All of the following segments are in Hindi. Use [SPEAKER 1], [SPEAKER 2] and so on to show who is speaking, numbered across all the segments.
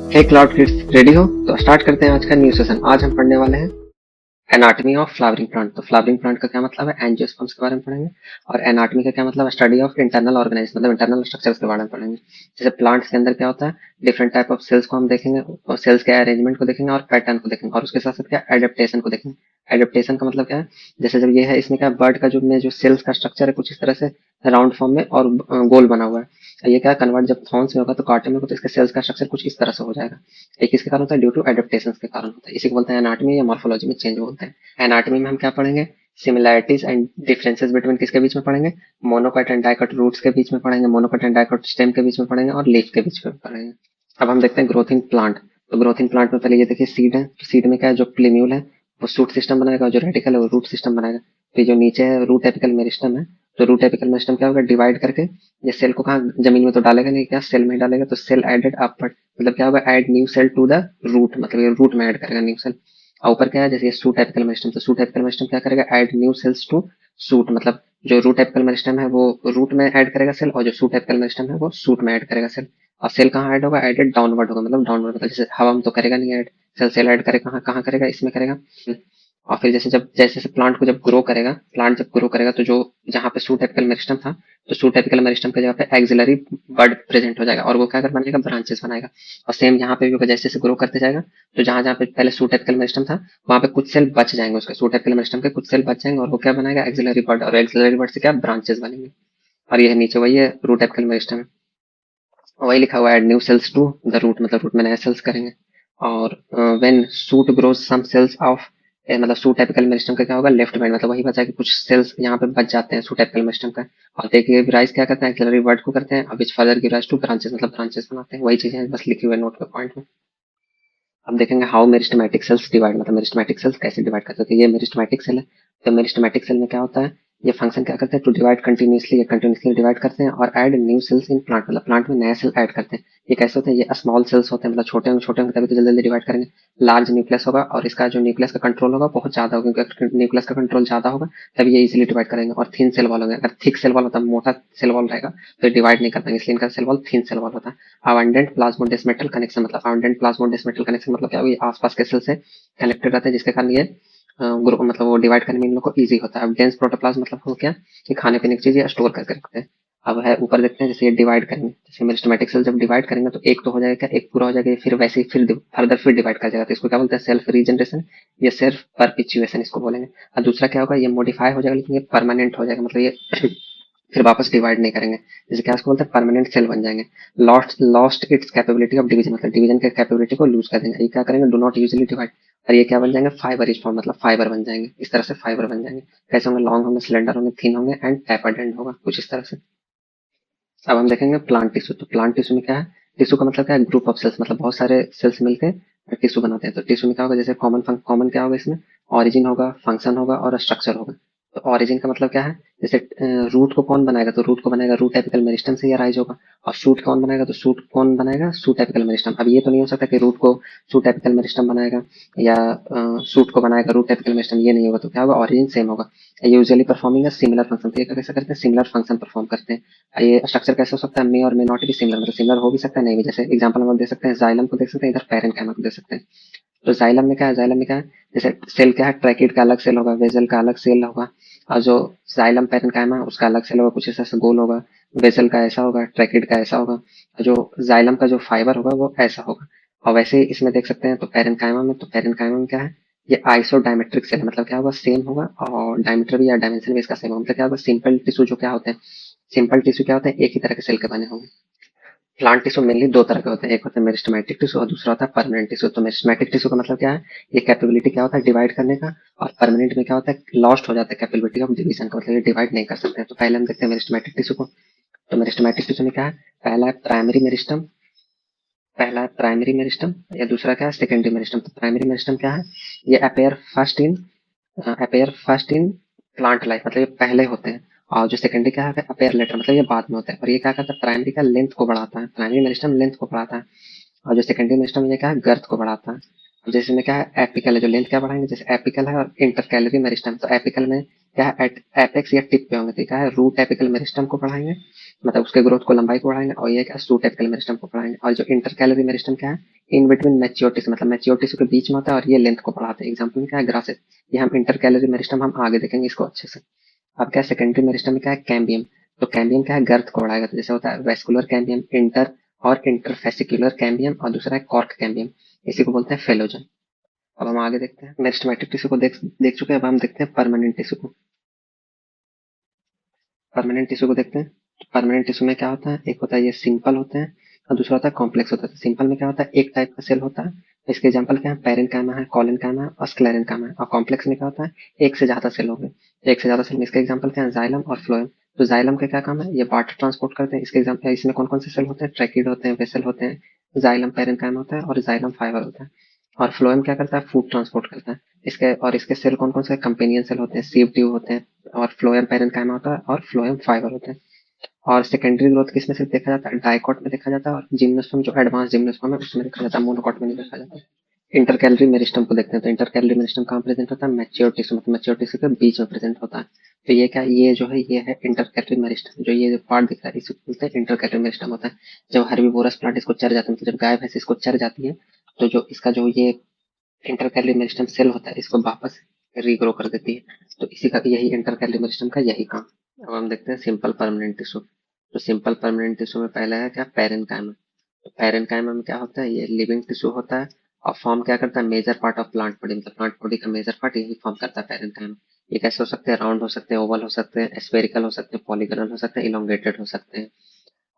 [SPEAKER 1] हे क्लाउड किड्स, रेडी हो? तो स्टार्ट करते हैं आज का न्यू सेशन। आज हम पढ़ने वाले हैं एनाटॉमी ऑफ फ्लावरिंग प्लांट। तो फ्लावरिंग प्लांट का क्या मतलब है, एंजियोस्पर्म्स के बारे में पढ़ेंगे। और एनाटॉमी का क्या मतलब है, स्टडी ऑफ इंटरनल ऑर्गेनाइज, मतलब इंटरनल स्ट्रक्चर्स के बारे में पढ़ेंगे। जैसे प्लांट्स के अंदर क्या होता है, डिफरेंट टाइप ऑफ सेल्स को हम देखेंगे, और सेल्स के अरेंजमेंट को देखेंगे और पैटर्न को देखेंगे, और उसके साथ साथ क्या एडेप्टेशन को देखेंगे। एडेप्टेशन का मतलब क्या है, जैसे जब ये है, इसमें क्या बर्ड का जो सेल्स का स्ट्रक्चर है कुछ इस तरह से राउंड फॉर्म में और गोल बना हुआ है। ये क्या कन्वर्ट जब थॉर्न्स में होगा तो कार्टन में होगा, तो इसके सेल्स का स्ट्रक्चर कुछ इस तरह से हो जाएगा। ये किसके कारण होता है, ड्यू टू एडेप्टेशन के कारण होता है। इसी को बोलते हैं एनाटॉमी या मॉर्फोलॉजी में चेंज बोलते हैं। एनाटॉमी में हम क्या पढ़ेंगे, सिमिलैरिटीज एंड डिफरेंसेस बिटवीन किसके बीच में पढ़ेंगे, मोनोकॉट एंड डाइकॉट रूट्स के बीच में पढ़ेंगे, मोनोकॉट एंड डाइकॉट स्टेम के बीच में पढ़ेंगे, और लीफ के बीच में पढ़ेंगे। अब हम देखते हैं ग्रोथ इन प्लांट। तो ग्रोथ इन प्लांट में पहले ये देखिए सीड है, तो सीड में क्या है, जो प्लीम्यूल है वो सूट सिस्टम बनाएगा, और जो रेडिकल है वो रूट सिस्टम बनाएगा। फिर जो नीचे है रूट एपिकल मेरिस्टम है, तो रूट एपिकल मेरिस्टम क्या होगा, डिवाइड करके ये सेल को कहाँ, जमीन में तो डालेगा नहीं, क्या सेल में डालेगा, तो सेल एडेड अपवर्ड, मतलब क्या होगा, add new cell to the root, मतलब ये रूट में ऐड करेगा न्यू सेल। और ऊपर क्या है, जैसे ये सूट एपिकल मेरिस्टम, तो सूट एपिकल मेरिस्टम क्या करेगा, add new cells to shoot, मतलब जो रूट एपिकल मेरिस्टम है वो रूट में ऐड करेगा सेल, और जो सूट एपिकल मेरिस्टम है वो सूट में ऐड करेगा सेल। और सेल कहाँ ऐड होगा, एडेड डाउनवर्ड होगा, मतलब डाउनवर्ड, मतलब जैसे हवा में तो करेगा नहीं ऐड, सेल सेल ऐड करेगा कहाँ कहाँ करेगा, इसमें करेगा। और फिर जैसे जैसे प्लांट को जब ग्रो करेगा, प्लांट जब ग्रो करेगा, तो जो जहाँ पे सूट एपिकल मेरिस्टम था, तो सूट एपिकल मेरिस्टम की जगह पे एक्सिलरी बड प्रेजेंट हो जाएगा, और वो क्या कर बनाएगा, ब्रांचेस बनाएगा। और सेम यहाँ पे भी होगा, जैसे जैसे ग्रो करते जाएगा, तो जहाँ जहाँ पे पहले सूट एपिकल मेरिस्टम था, वहाँ पे कुछ सेल बच जाएंगे, उसके सूट एपिकल मेरिस्टम के कुछ सेल बच जाएंगे, और वो क्या बनाएगा, एक्सिलरी बड, और एक्सिलरी बड से क्या ब्रांचेस बनेंगे। और ये है नीचे वही है रूट एपिकल मेरिस्टम, वही लिखा हुआ है new cells to the root, मतलब रूट में नए सेल्स करेंगे। और when shoot grows some cells of, मतलब सूट एपिकल मेरिस्टम का क्या होगा, लेफ्ट बैंड, मतलब वही बचा कि कुछ सेल्स यहाँ पे बच जाते हैं सूट एपिकल मेरिस्टम का। और देखिए राइज क्या करते हैं, एक्सिलरी वर्ड को करते हैं, अब which further give rise two branches, मतलब ब्रांचेस बनाते हैं। वही चीजें बस लिखी हुई है नोट के पॉइंट में। अब देखेंगे हाउ मेरिस्टेमेटिक सेल्स डिवाइड, मतलब मेरिस्टेमेटिक सेल्स कैसे डिवाइड करते हैं। तो ये मेरिस्टेमेटिक सेल है, तो मेरिस्टेमेटिक सेल में क्या होता है, ये फंक्शन क्या करते हैं, टू डिवाइड कंटिन्यूसली, ये कंटिन्यूसली डिवाइड करते हैं और add new sales in plant, मतलब प्लांट में नया सेल ऐड करते हैं। ये कैसे होते हैं, ये स्मॉल सेल्स होते हैं, मतलब छोटे होंगे तभी तो जल्दी जल्दी डिवाइड करेंगे। लार्ज न्यूक्लियस होगा और इसका जो न्यूक्लियस का कंट्रोल होगा बहुत ज्यादा होगा, क्योंकि न्यूक्लियस का कंट्रोल ज्यादा होगा तभी ये इजिली डिवाइड करेंगे। और थिन सेल वॉल होंगे, अगर थिक सेल वॉल होता है, मोटा सेल वॉल रहेगा, तो डिवाइड नहीं कर पाएंगे, इसलिए इनका cell wall thin cell wall होता है। अबंडेंट प्लाज्मोडेस्मेटल कनेक्शन, मतलब अबंडेंट प्लाज्मोडेस्मेटल कनेक्शन मतलब क्या, ये आसपास के सेल से कनेक्टेड रहते हैं, जिसके कारण ये मतलब वो डिवाइड करने में इन लोग को इजी होता है। अब डेंस प्रोटोप्लाज्म मतलब हो क्या, कि खाने पीने की चीजें स्टोर करके रखते हैं। अब है ऊपर देखते हैं, जैसे ये डिवाइड करेंगे, जैसे मेरिस्टेमेटिक सेल जब डिवाइड करेंगे तो एक तो हो जाएगा क्या, एक पूरा हो जाएगा, ये फिर वैसे ही फिर फर्दर फिर डिवाइड कर जाएगा, तो इसको क्या बोलते हैं, सेल्फ रीजनरेशन या सेल्फ परपिचुएशन इसको बोलेंगे। और दूसरा क्या होगा, ये मॉडिफाई हो जाएगा, लेकिन ये परमानेंट हो जाएगा, मतलब ये फिर वापस डिवाइड नहीं करेंगे, जैसे क्या इसको बोलते हैं, परमानेंट सेल बन जाएंगे। Lost lost its capability of division, मतलब डिवीजन के कैपेबिलिटी को लूज कर देंगे। ये क्या करेंगे, डू नॉट यूजली डिवाइड, और ये क्या बन जाएंगे, फाइबर इज फॉर्म, मतलब फाइबर बन जाएंगे, इस तरह से फाइबर बन जाएंगे। कैसे होंगे, लॉन्ग होंगे, सिलेंडर होंगे, थिन होंगे एंड टैपर्ड एंड होगा, कुछ इस तरह से। अब हम देखेंगे प्लांट टिश्यू। तो प्लांट टिश्यू में क्या है, टिश्यू का मतलब क्या है, ग्रुप ऑफ सेल्स, मतलब बहुत सारे सेल्स मिलकर टिश्यू बनाते हैं। तो टिश्यू में क्या होगा, जैसे कॉमन क्या होगा इसमें, ऑरिजिन होगा, फंक्शन होगा और स्ट्रक्चर होगा। तो ऑरिजिन का मतलब क्या है, जैसे रूट को कौन बनाएगा, तो रूट को बनाएगा रूट एपिकल मेरिस्टम से या राइज होगा। और शूट कौन बनाएगा, तो शूट कौन बनाएगा, शूट एपिकल मेरिस्टम। अब ये तो नहीं हो सकता कि रूट को शूट एपिकल मेरिस्टम बनाएगा या शूट को बनाएगा रूट एपिकल मेरिस्टम, ये नहीं होगा। तो क्या होगा, ऑरिजिन सेम होगा। Usually performing a similar function, तो ये कैसे करते हैं, सिमिलर फंक्शन परफॉर्म करते हैं। ये स्ट्रक्चर कैसे हो सकता है, मे और मे नॉट भी सिमिलर, मतलब सिमिलर हो भी सकता है नहीं भी। जैसे एग्जांपल हम लोग दे सकते हैं, जाइलम को देख सकते हैं, इधर पैरेनकाइमा को दे सकते हैं। तो जाइलम में क्या है, जाइलम में क्या है, जैसे सेल क्या है, ट्रैकिड का अलग सेल होगा, वेजल का अलग सेल होगा, और जो जाइलम पैरेनकाइमा उसका अलग सेल होगा, कुछ ऐसा ऐसा गोल होगा। वेजल का ऐसा होगा, ट्रैकिड का ऐसा होगा, और जो जाइलम का जो फाइबर होगा वो ऐसा होगा। और वैसे ही इसमें देख सकते हैं, तो पैरेनकाइमा में क्या है, ये आइसो डायमेट्रिक सेल, मतलब क्या होगा, सेम होगा, और डायमीटर भी या डायमेंशन भी इसका सेम होगा। मतलब क्या होगा, सिंपल टिश्यू जो क्या होते हैं, सिंपल टिश्यू क्या होते हैं, एक ही तरह के सेल के बने होंगे। प्लांट टिश्यू मेनली दो तरह के होते हैं, एक होता है मेरिस्टेमेटिक टिश्यू और दूसरा होता है परमानेंट टिश्यू। तो मेरिस्टेमेटिक टिश्यू का मतलब क्या है, ये कैपेबिलिटी क्या होता है डिवाइड करने का, और परमानेंट में क्या होता है, लॉस्ट हो जाता है कैपेबिलिटी ऑफ डिवीजन का, मतलब ये डिवाइड नहीं कर सकते हैं। तो पहले हम देखते हैं मेरिस्टेमेटिक टिश्यू को। तो मेरिस्टेमेटिक टिश्यू में क्या है, पहला है प्राइमरी मेरिस्टम, पहला है प्राइमरी मेरिस्टम, या दूसरा क्या है, सेकेंडरी मेरिस्टम। तो प्राइमरी मेरिस्टम क्या है, ये appear first in plant life, मतलब ये पहले होते हैं। और जो सेकेंडरी क्या है, अपेयर लेटर, मतलब ये बाद में होता है। और ये क्या करता है, प्राइमरी का लेंथ को बढ़ाता है, प्राइमरी मेरिस्टम लेंथ को बढ़ाता है। और जो सेकेंडरी मेरिस्टम ये क्या है, गर्थ को बढ़ाता है। अब जैसे में क्या है, एपिकल है, जो लेंथ क्या बढ़ाएंगे, जैसे एपिकल है और इंटरकैलरी मेरिस्टम। तो एपिकल में क्या है, एपेक्स या टिप पे होंगे, तो क्या है, रूट एपिकल मेरिस्टम को बढ़ाएंगे, मतलब उसके ग्रोथ को, लंबाई को बढ़ाएंगे। और ये क्या है, सूट एपिकल मेरिस्टम को बढ़ाएंगे। और जो इंटरकैलरी मेरिस्टम क्या है, इन बिटवीन मैच्योर टिश्यू, मतलब मैच्योर टिश्यू के बीच में होता है और ये लेंथ को बढ़ाते हैं। एग्जाम्पल में क्या है, ग्रासेस। ये हम इंटर कैलोरी मेरिस्टम हम आगे देखेंगे इसको अच्छे से। अब क्या सेकेंडरी मेरिस्टम में क्या है, कैम्बियम। तो कैम्बियम क्या है, गर्थ को बढ़ाएगा। तो जैसे होता है वेस्कुलर कैम्बियम, इंटर और इंटरफेसिकुलर कैम्बियम, और दूसरा है कॉर्क कैम्बियम, इसी को बोलते हैं फेलोजन। अब हम आगे देखते हैं, मेरिस्टमेटिक टिश्यू को देख देख चुके हैं। अब हम देखते हैं परमानेंट टिश्यू को। परमानेंट टिश्यू को देखते हैं। परमानेंट टिश्यू में क्या होता है, एक होता है ये सिंपल होते हैं और दूसरा होता है कॉम्प्लेक्स होता है। सिंपल में क्या होता है, एक टाइप का सेल होता है। इसके एग्जाम्पल क्या है, पेरेन्काइमा है, कोलेनकाइमा है और स्क्लेरेनकाइमा है। और कॉम्प्लेक्स में क्या होता है, एक से ज्यादा सेल हो गए। एक से ज्यादा सेल में इसके एग्जाम्पल क्या है, जाइलम और फ्लोएम। तो जाइलम का क्या काम है, ये वाटर ट्रांसपोर्ट करते हैं। इसके एग्जाम्पल, इसमें कौन कौन से सेल होते हैं, ट्रैकिड होते हैं, वेसल होते हैं, जाइलम पेरेन्काइमा होता है और जाइलम फाइबर होता है। और फ्लोएम क्या करता है, फूड ट्रांसपोर्ट करता है। इसके सेल कौन कौन से, कंपेनियन सेल होते हैं, सीव ट्यूब होते हैं, और फ्लोएम पेरेन्काइमा होता है और फ्लोएम फाइबर होते हैं। और सेकेंडरी ग्रोथ किसमें सिर्फ देखा जाता है, डाइकॉट में देखा जाता है, और जिम्नोस्पर्म जो एडवांस जिम्नोस्पर्म है उसमें देखा जाता है, मोनोकॉट में नहीं देखा जाता है। इंटरकैलरी मेरिस्टम को देखते हैं। तो इंटरकैलरी मेरिस्टम कहाँ प्रेजेंट होता है, मैच्योर टिश्यू, मतलब मैच्योर टिश्यू के बीच में प्रेजेंट होता है। तो ये क्या, ये जो है ये है इंटरकैलरी मेरिस्टम। जो ये जो पार्ट दिख रहा है इसे बोलते हैं इंटरकैलरी मेरिस्टम होता है। जब हर्बीवोरस प्लांट इसको चर जाता है, मतलब जब गाय भैंस इसको चर जाती है, तो जो इसका जो ये इंटरकैलरी मेरिस्टम सेल होता है इसको वापस रीग्रो कर देती है। तो इसी का यही इंटरकैलरी मेरिस्टम का यही काम। अब हम देखते हैं सिंपल परमानेंट टिश्यू। तो सिंपल परमानेंट टिश्यू में पहला है क्या, पेरेन्काइमा। तो पेरेन्काइमा में क्या होता है, ये लिविंग टिश्यू होता है और फॉर्म क्या करता है, major part of plant body, मतलब प्लांट बॉडी का मेजर पार्ट यही फॉर्म करता है पेरेन्काइमा। ये कैसे हो सकते हैं, राउंड हो सकते हैं, ओवल हो सकते हैं, स्फेरिकल हो सकते हैं, पॉलीगोनल हो सकते हैं, इलोंगेटेड हो सकते हैं।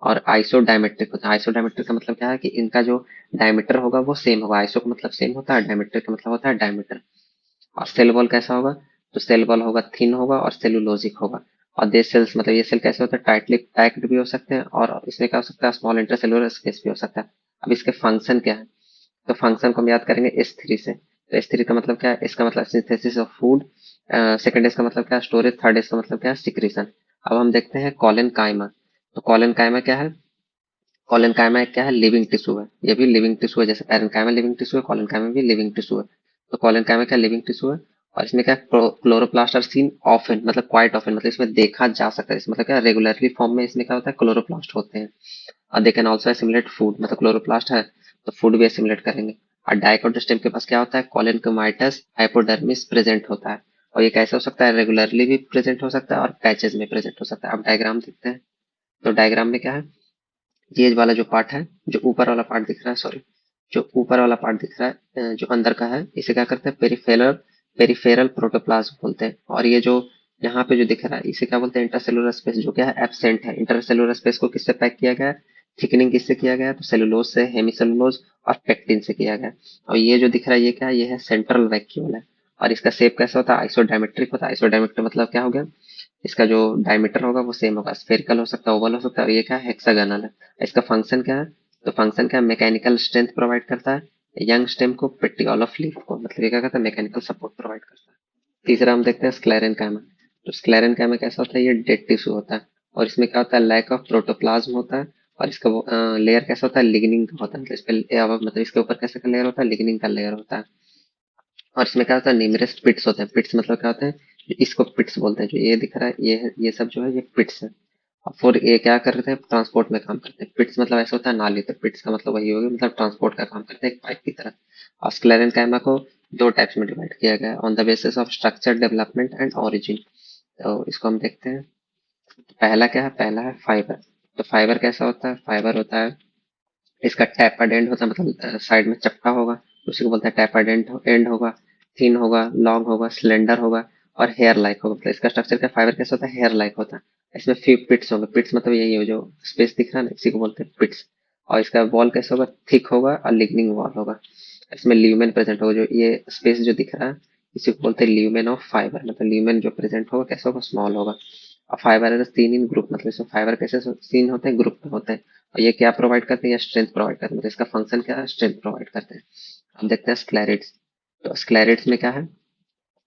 [SPEAKER 1] और आइसोडायमेट्रिक होता है। आइसोडायमेट्रिक का मतलब क्या है कि इनका जो डायमीटर होगा वो सेम होगा। आइसो का मतलब सेम होता है, डायमीटर का मतलब होता है डायमीटर। और सेल वॉल कैसा होगा, तो सेल वॉल होगा थिन होगा और सेलुलोजिक होगा। और दे सेल्स, मतलब ये सेल कैसे होते हैं, टाइटली पैक्ड भी हो सकते हैं, और इसमें क्या हो सकता है, स्मॉल इंटरसेलुलर स्पेस भी हो सकता है। अब इसके फंक्शन क्या है, तो फंक्शन को हम याद करेंगे S3 से। तो S3 का मतलब क्या है, इसका मतलब सिंथेसिस ऑफ फूड। सेकंड इसका मतलब क्या है, स्टोरेज। थर्ड इसका मतलब क्या है, सिक्रीशन। अब हम देखते हैं कॉलन काइमा। तो कॉलन काइमा क्या है, कॉलेनकाइमा एक क्या है, लिविंग टिश्यू है। ये भी लिविंग टिश्यू है, जैसे पैरेन्काइमा लिविंग टिश्यू है, कॉलेनकाइमा भी लिविंग टिश्यू है। तो कॉलेनकाइमा क्या, लिविंग टिश्यू है। और इसमें क्या, क्लोरोप्लास्ट आर सीन ऑफन, मतलब क्वाइट ऑफन, मतलब इसमें देखा जा सकता है। इसमें मतलब क्या, रेगुलरली फॉर्म में इसमें क्या होता है, क्लोरोप्लास्ट होते हैं। और they can also assimilate food, मतलब क्लोरोप्लास्ट है तो फूड भी एसिमुलेट करेंगे। और डाइकोट स्टेम के पास क्या होता है, कॉलेनकोमाइटस हाइपोडर्मिस प्रेजेंट होता है। और ये कैसे हो सकता है, रेगुलरली भी प्रेजेंट हो सकता है और पैचेस में प्रेजेंट हो सकता है। अब डायग्राम देखते हैं। तो डायग्राम में क्या है, ये वाला जो पार्ट है, जो ऊपर वाला पार्ट दिख रहा है, सॉरी, जो ऊपर वाला पार्ट दिख रहा है, जो अंदर का है, इसे क्या करते हैं, पेरिफेरल पेरिफेरल प्रोटोप्लाज्म बोलते हैं। और ये जो यहाँ पे जो दिख रहा है इसे क्या बोलते हैं, इंटरसेलुलर स्पेस, जो क्या है, एब्सेंट है। इंटरसेलुलर स्पेस को किससे पैक किया गया है, थिकनिंग किससे किया गया है, तो सेलुलोज से, हेमिसेलुलोज और पेक्टिन से किया गया है। और ये जो दिख रहा है ये क्या है, ये है सेंट्रल वैक्यूल है। और इसका शेप कैसा होता है, आइसोडायमेट्रिक होता है। आइसोडायमेट्रिक मतलब क्या हो गया, इसका जो डायमीटर होगा वो सेम होगा, स्फेरिकल हो सकता है, ओवल हो सकता है, और ये क्या है, हेक्सागोनल है। इसका फंक्शन क्या है, तो फंक्शन क्या है, मैकेनिकल स्ट्रेंथ प्रोवाइड करता है यंग स्टेम को, पेटियोल ऑफ लीफ को, मतलब ये क्या करता है, मैकेनिकल सपोर्ट प्रोवाइड करता है। तीसरा हम देखते हैं स्क्लेरेनकाइमा। तो स्क्लेरेनकाइमा कैसा होता है, ये डेड टिश्यू होता है। और इसमें क्या होता है, लैक ऑफ प्रोटोप्लाज्म होता है। और इसका लेयर कैसा होता है, लिग्निन का होता है। मतलब इस पे मतलब इसके ऊपर कैसा का लेयर होता है, लिग्निन का लेयर होता है। और इसमें क्या होता है, न्यूमरस पिट्स होते हैं। पिट्स मतलब क्या होते हैं, इसको पिट्स बोलते हैं। जो ये दिख रहा है ये सब जो है ये पिट्स है। और फिर ये क्या करते हैं, ट्रांसपोर्ट में काम करते हैं। पिट्स मतलब ऐसा होता है नाली, तो पिट्स का मतलब वही होगा, मतलब ट्रांसपोर्ट का काम करते हैं एक पाइप की तरह। और स्क्लेरेनकाइमा को दो टाइप्स में डिवाइड किया गया है, on the basis of structure development and origin. तो इसको हम देखते हैं। तो पहला क्या है, पहला है फाइबर। तो फाइबर कैसा होता है, फाइबर होता है, इसका टैपर्ड एंड होता है, मतलब साइड में चपटा होगा, उसी को बोलते हैं टैपर्ड एंड होगा। थिन होगा, लॉन्ग होगा, स्लेंडर होगा और हेयर लाइक होगा। मतलब इसका स्ट्रक्चर का फाइबर कैसा होता है, हेयर लाइक होता है। इसमें फ्यू पिट्स होंगे। पिट्स मतलब यही है, जो स्पेस दिख रहा है ना, इसी को बोलते हैं पिट्स। और इसका वॉल कैसा होगा, थिक होगा और लिग्निंग वॉल होगा। इसमें ल्यूमेन प्रेजेंट होगा। जो ये स्पेस जो दिख रहा है इसी को बोलते हैं ल्यूमेन ऑफ फाइबर, मतलब ल्यूमेन जो प्रेजेंट होगा कैसा होगा, स्मॉल होगा। और फाइबर है सीन इन ग्रुप, मतलब इसमें फाइबर कैसे सीन होते हैं, ग्रुप में होते हैं। और ये क्या प्रोवाइड करते हैं, या स्ट्रेंथ प्रोवाइड करते हैं, मतलब इसका फंक्शन क्या है, स्ट्रेंथ प्रोवाइड करते हैं। अब देखते हैं स्क्लेरिड्स। तो स्क्लेरिड्स में क्या है,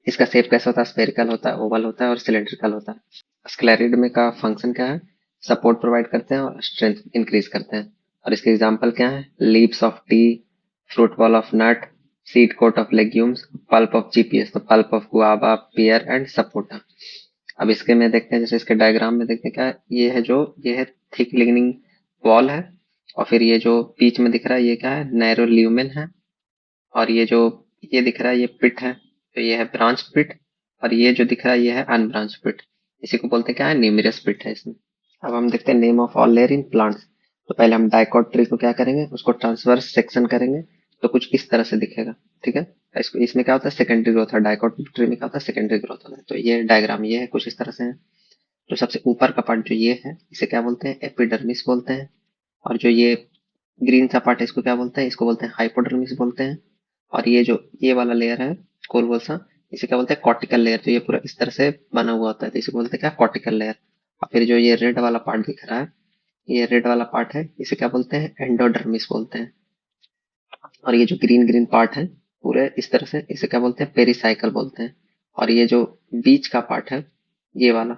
[SPEAKER 1] इसका शेप कैसा होता है, स्फेरिकल होता है, ओवल होता है और सिलेंड्रिकल होता है। स्क्लेरिड में का फंक्शन क्या है, सपोर्ट प्रोवाइड करते हैं और स्ट्रेंथ इंक्रीज करते हैं। और इसके एग्जाम्पल क्या है, leaves of tea, fruit wall of nut, seed coat of legumes, pulp of GPS, तो pulp of guava, pear and sapota. अब इसके में देखते हैं, जैसे इसके डायग्राम में देखते हैं क्या है, ये है जो ये है थिक लिग्निंग वॉल है। और फिर ये जो बीच में दिख रहा है ये क्या है, नैरो ल्यूमेन है। और ये जो ये दिख रहा है ये पिट है, तो ये है ब्रांच पिट। और ये जो दिख रहा है ये है अनब्रांच पिट। इसी को बोलते हैं क्या है, न्यूमेरस पिट है इसमें। अब हम देखते हैं name of all layer in plants. तो पहले हम डाइकॉट ट्री को क्या करेंगे, उसको ट्रांसवर्स सेक्शन करेंगे। तो कुछ इस तरह से दिखेगा, ठीक है। इसको इसमें क्या होता है, सेकेंडरी ग्रोथ है। डाइकॉट ट्री में क्या होता है, सेकेंडरी ग्रोथ होता है। तो ये डायग्राम ये है, कुछ इस तरह से है। तो सबसे ऊपर का पार्ट जो ये है इसे क्या बोलते हैं, एपिडर्मिस बोलते हैं। और जो ये ग्रीन सा पार्ट है इसको क्या बोलते हैं, इसको बोलते हैं हाइपोडर्मिस बोलते हैं। और ये जो ये वाला लेयर है गोल गोल सा, इसे क्या बोलते हैं, कॉर्टिकल लेयर। तो ये पूरा इस तरह से बना हुआ होता है, तो इसे बोलते हैं क्या, कॉर्टिकल लेयर। और फिर जो ये रेड वाला पार्ट दिख रहा है, ये रेड वाला पार्ट है, इसे क्या बोलते हैं, एंडोडर्मिस बोलते हैं। और ये जो ग्रीन ग्रीन पार्ट है पूरे इस तरह से, इसे क्या बोलते हैं, पेरिसाइकल बोलते हैं। और ये जो बीच का पार्ट है ये वाला,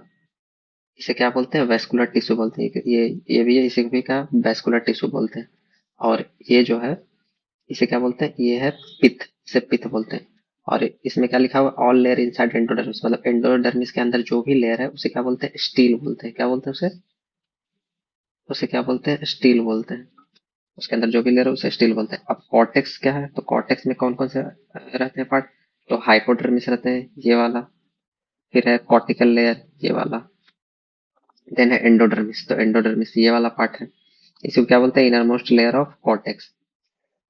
[SPEAKER 1] इसे क्या बोलते हैं, वेस्कुलर टिश्यू बोलते हैं। ये भी है, इसे भी क्या, वेस्कुलर टिश्यू बोलते हैं। और ये जो है इसे क्या बोलते हैं, ये है पित्त, इसे पित्त बोलते हैं। और इसमें क्या लिखा हुआ, ऑल लेयर इनसाइड एंडोडर्मिस, मतलब एंडोडर्मिस के अंदर जो भी लेयर है उसे क्या बोलते हैं, स्टील बोलते हैं। क्या बोलते हैं उसे, उसे क्या बोलते हैं, स्टील बोलते हैं। उसके अंदर जो भी लेयर है उसे स्टील बोलते हैं। अब कॉर्टेक्स क्या है, तो कॉर्टेक्स में कौन कौन से रहते हैं पार्ट, तो हाइपोडर्मिस रहते हैं ये वाला, फिर है कॉर्टिकल लेयर ये वाला, देन है एंडोडर्मिस। तो एंडोडर्मिस ये वाला पार्ट है, इसको क्या बोलते हैं, inner most layer of cortex.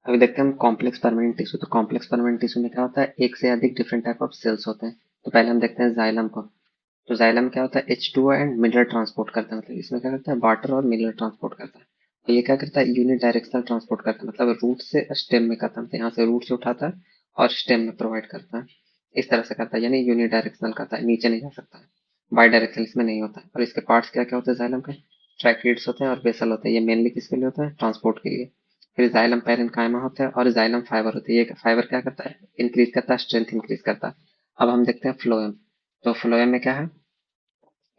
[SPEAKER 1] अभी देखते हैं हम कॉम्प्लेक्स परमानेंट टिश्यू। तो कॉम्प्लेक्स परमानेंट टिश्यू में क्या होता है, एक से अधिक डिफरेंट टाइप ऑफ सेल्स होते हैं। तो पहले हम देखते हैं जाइलम को। तो जाइलम क्या होता है, H2O एंड मिलर ट्रांसपोर्ट करता है, मतलब इसमें क्या करता है, वाटर और मिलर ट्रांसपोर्ट करता है। तो ये क्या करता है, यूनि डायरेक्शनल ट्रांसपोर्ट करता है, मतलब रूट से स्टेम में करता है, मतलब यहाँ से रूट से उठाता है और स्टेम में प्रोवाइड करता है। इस तरह से करता है, यानी यूनि डायरेक्शनल करता है, नीचे नहीं जा सकता है। बाई डायरेक्शनल इसमें नहीं होता है। और इसके पार्ट्स क्या क्या होते हैं जाइलम के, ट्रैकिड्स होते हैं और बेसल होते हैं। ये मेनली किसके लिए होता है, ट्रांसपोर्ट के लिए। फिर जाइलम पेरेन्काइमा होता है और जाइलम फाइबर होता है। ये फाइबर क्या करता है, इंक्रीज करता है, स्ट्रेंथ इंक्रीज करता है। अब हम देखते हैं फ्लोएम। तो फ्लोएम में क्या है,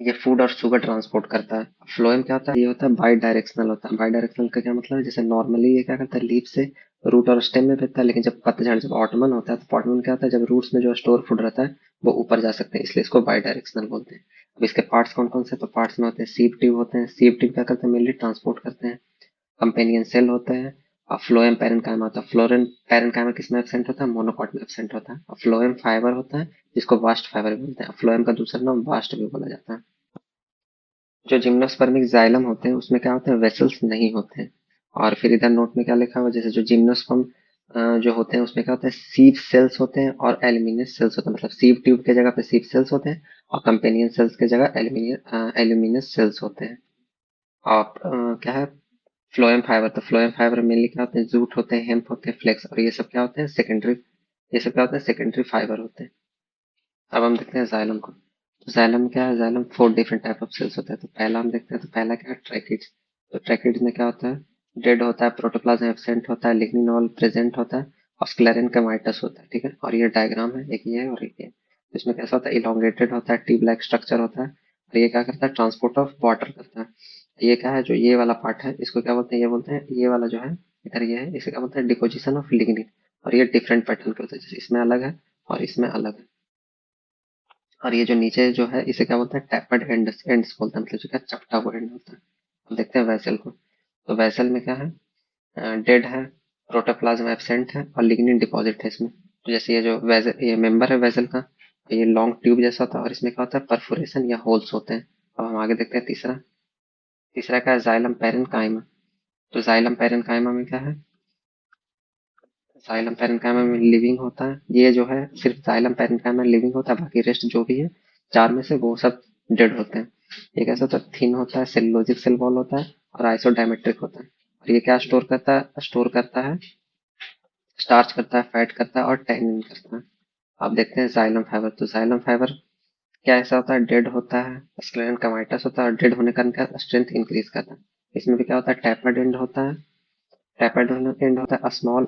[SPEAKER 1] ये फूड और शुगर ट्रांसपोर्ट करता है। फ्लोएम क्या होता है, ये होता है बाई डायरेक्शनल होता है। बाई डायरेक्शनल का क्या मतलब है, जैसे नॉर्मली ये क्या करता है, लीफ से रूट और स्टेम में भेजता है, लेकिन जब पतझड़, जब ऑटमन होता है, तो ऑटमन क्या होता है, जब रूट्स में जो स्टोर फूड रहता है वो ऊपर जा सकते हैं, इसलिए इसको बाई डायरेक्शनल बोलते हैं। अब इसके पार्ट्स कौन कौन से, तो पार्ट्स में होते हैं सीव ट्यूब होते हैं। सीव ट्यूब क्या करते हैं, मेनली ट्रांसपोर्ट करते हैं। कंपेनियन सेल होते हैं। और फ्लोएम पेरेन्काइमा होता है। फ्लोएम पेरेन्काइमा किस में एब्सेंट होता है, मोनोकॉट में एब्सेंट होता है। और फ्लोएम फाइबर होता है जिसको बास्ट फाइबर भी बोलते हैं। फ्लोएम का दूसरा नाम बास्ट भी बोला जाता है। जो जिम्नोस्पर्मिक जाइलम होते हैं उसमें क्या होते हैं, वेसल्स नहीं होते हैं। और फिर इधर नोट में क्या लिखा हुआ है, जैसे जो जिम्नोस्पर्म जो होते हैं उसमें क्या होता है, सीव सेल्स होते हैं और एल्यूमिनियस सेल्स होते हैं। मतलब सीव ट्यूब के जगह पे सीव सेल्स होते हैं और कंपेनियन सेल्स के जगह एल्यूमिनियस सेल्स होते हैं। और क्या है, फ्लोएम फाइबर। तो फ्लोएम फाइबर मेनली क्या होते हैं, जूट होते हैं, हेम्प होते हैं, फ्लेक्स। और ये सब क्या होते हैं, सेकेंडरी, ये सब क्या होते हैं, सेकेंडरी फाइबर होते हैं। अब हम देखते हैं जाइलम को। तो जाइलम क्या है, xylem 4 different type of cells होते हैं। तो पहला हम देखते हैं, तो पहला क्या है, ट्रैकिड्स। तो ट्रैकिड्स में क्या होता है, डेड होता है, प्रोटोप्लाज्म एब्सेंट होता है, लिग्निन ऑल प्रेजेंट होता है और स्क्लेरन का माइटस होता है, ठीक है। और ये डायग्राम है, एक ये है और एक ये। तो इसमें कैसा होता है, इलोंगेटेड होता है, टी ब्लैक स्ट्रक्चर होता है। और ये क्या करता है, ट्रांसपोर्ट ऑफ वाटर करता है। ये क्या है, जो ये वाला पार्ट है इसको क्या बोलते हैं, ये बोलते हैं, ये वाला जो है इधर ये है, इसे क्या बोलते हैं, डिपोजिशन ऑफ लिग्निन। और ये डिफरेंट पैटर्न के होते हैं, जैसे इसमें अलग है और इसमें अलग है। और ये जो नीचे जो है इसे क्या बोलते हैं, टैपर्ड एंड्स एंड्स बोलते हैं, मतलब जो क्या चपटा हुआ एंड होता है। अब देखते हैं वेसल को। तो वेसल में क्या है, डेड है, प्रोटोप्लाज्म एब्सेंट है और लिग्निन डिपॉजिट है इसमें। तो जैसे ये जो वेसल, ये मेंबर है वेसल का, ये लॉन्ग ट्यूब जैसा होता है और इसमें क्या होता है, परफोरेशन या होल्स होते हैं। अब हम आगे देखते हैं तीसरा। तीसरा क्या है, जाइलम पेरेन्काइमा। तो जाइलम पेरेन्काइमा में क्या है, जाइलम पेरेन्काइमा में लिविंग होता है। ये जो है सिर्फ जाइलम पेरेन्काइमा लिविंग होता है, बाकी रेस्ट जो भी है चार में से वो सब डेड होते हैं। ये कैसा होता है, थिन होता है, सेलुलोजिक सेल वॉल होता है और आइसोडायमेट्रिक होता है। और ये क्या स्टोर करता है, स्टोर करता है, स्टार्च करता है, फैट करता है और टैनिन करता है। आप देखते हैं जाइलम फाइबर। तो जाइलम फाइबर क्या ऐसा होता है, डेड होता है, स्क्लेरन कमाइटस होता है और डेड होने का इनका स्ट्रेंथ इंक्रीज करता है। इसमें भी क्या होता है, टैपर्ड एंड होता है। टैपर्ड एंड होता है, स्मॉल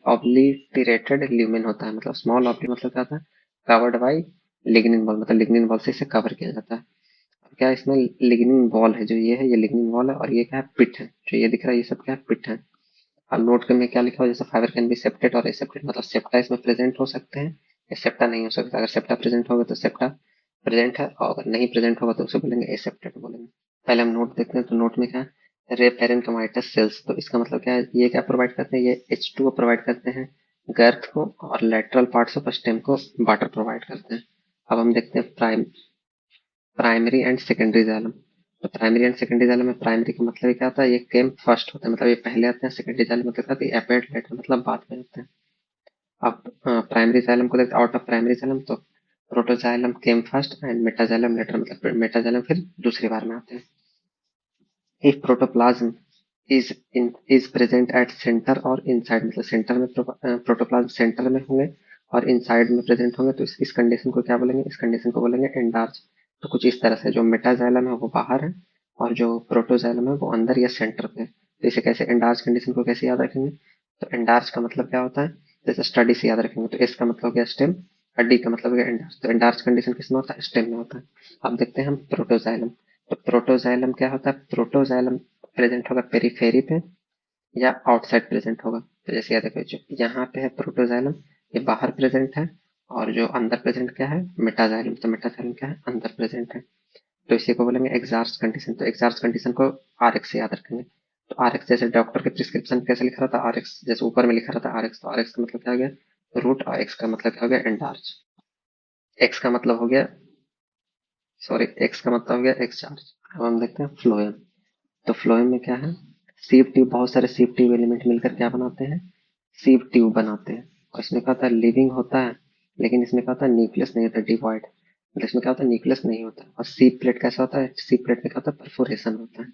[SPEAKER 1] ऑब्लिटरेटेड ल्यूमेन होता है। मतलब स्मॉल ऑब्ली मतलब क्या होता है, कवर्ड बाई लिग्निन बॉल, मतलब लिग्निन बॉल से इसे कवर किया जाता है। और क्या इसमें लिग्निन बॉल है, जो ये है ये लिग्निन बॉल है और ये क्या है, पिट है। जो ये दिख रहा है ये सब क्या है, पिट है। अब नोट में क्या लिखा हुआ है, जैसे फाइबर कैन बी सेप्टेड और एसेप्टेड, मतलब सेप्टा इसमें प्रेजेंट हो सकते हैं या सेप्टा नहीं हो सकता। अगर सेप्टा प्रेजेंट होगा तो सेप्टा प्रेजेंट है और अगर नहीं प्रेजेंट होगा तो उसे बोलेंगे एसेप्टेड बोलेंगे। पहले हम नोट देखते हैं। तो नोट में क्या है, रे पेरेन्काइमस सेल्स। तो इसका मतलब क्या है, ये क्या प्रोवाइड करते हैं, ये H2O प्रोवाइड करते हैं गर्थ को, और लेटरल पार्ट्स ऑफ स्टेम को वाटर प्रोवाइड करते हैं। अब हम देखते हैं प्राइमरी एंड सेकेंडरी जाइलम। तो प्राइमरी एंड सेकेंडरी जाइलम में प्राइमरी का मतलब क्या होता है, ये केम फर्स्ट होता है, मतलब ये पहले आते हैं। सेकेंडरी जाइलम मतलब क्या होता है, अपेयर्ड लेटर, मतलब बाद में होते हैं। अब प्राइमरी जाइलम को देखते हैं, आउट ऑफ प्राइमरी जाइलम तो protoxylem came first and metaxylem later, मतलब मेटाजाइलम फिर दूसरी बार में आते हैं। If protoplasm is present at centre और इनसाइड, मतलब सेंटर में प्रोटोप्लाज्म सेंटर में होंगे और इनसाइड में प्रेजेंट होंगे, तो इस कंडीशन को क्या बोलेंगे, इस कंडीशन को बोलेंगे एंडार्च। तो कुछ इस तरह से जो मेटाजाइलम है वो बाहर है और जो प्रोटोजाइलम है वो अंदर या सेंटर पे है। तो इसे कैसे, एंडार्च कंडीशन को कैसे याद रखेंगे, तो एंडार्च का मतलब क्या होता है, जैसे स्टडी से याद रखेंगे, तो एस का मतलब हो गया स्टेम और डी का मतलब हो गया एंडार्च। तो एंडार्च कंडीशन किसमें होता है, स्टेम में होता है। अब देखते हैं हम प्रोटोजाइलम। तो प्रोटोजाइलम क्या होता है, प्रोटोजाइलम प्रेजेंट होगा पेरीफेरी पे या आउटसाइड प्रेजेंट होगा। तो जैसे याद रखो, जो यहाँ पे है प्रोटोजाइलम, ये बाहर प्रेजेंट है, और जो अंदर प्रेजेंट क्या है, मेटाजाइलम। तो मेटाजाइलम क्या है, अंदर प्रेजेंट है। तो इसी को बोलेंगे एग्जार्स कंडीशन। तो एग्जार्स कंडीशन को आरएक्स से याद रखेंगे। तो आरएक्स जैसे डॉक्टर के प्रिस्क्रिप्शन कैसे लिखा रहता है, आरएक्स जैसे ऊपर में लिखा रहता है आरएक्स, तो आरएक्स का मतलब क्या हो गया, रूट, और एक्स का मतलब क्या हो गया, एंडार्च। एक्स का मतलब हो गया, सॉरी, एक्स का मतलब हो गया एक्सचार्ज। अब हम देखते हैं फ्लोएम। तो फ्लोएम में क्या है, सीव ट्यूब, बहुत सारे सीव ट्यूब एलिमेंट मिलकर क्या बनाते हैं, सीव ट्यूब बनाते हैं। और इसमें क्या होता है, लिविंग होता है, लेकिन इसमें क्या होता है, न्यूक्लियस नहीं होता, डिवॉइड, मतलब इसमें क्या होता है, न्यूक्लियस नहीं होता। और सीव प्लेट कैसा होता है, सीव प्लेट में क्या होता है, परफोरेशन होता है।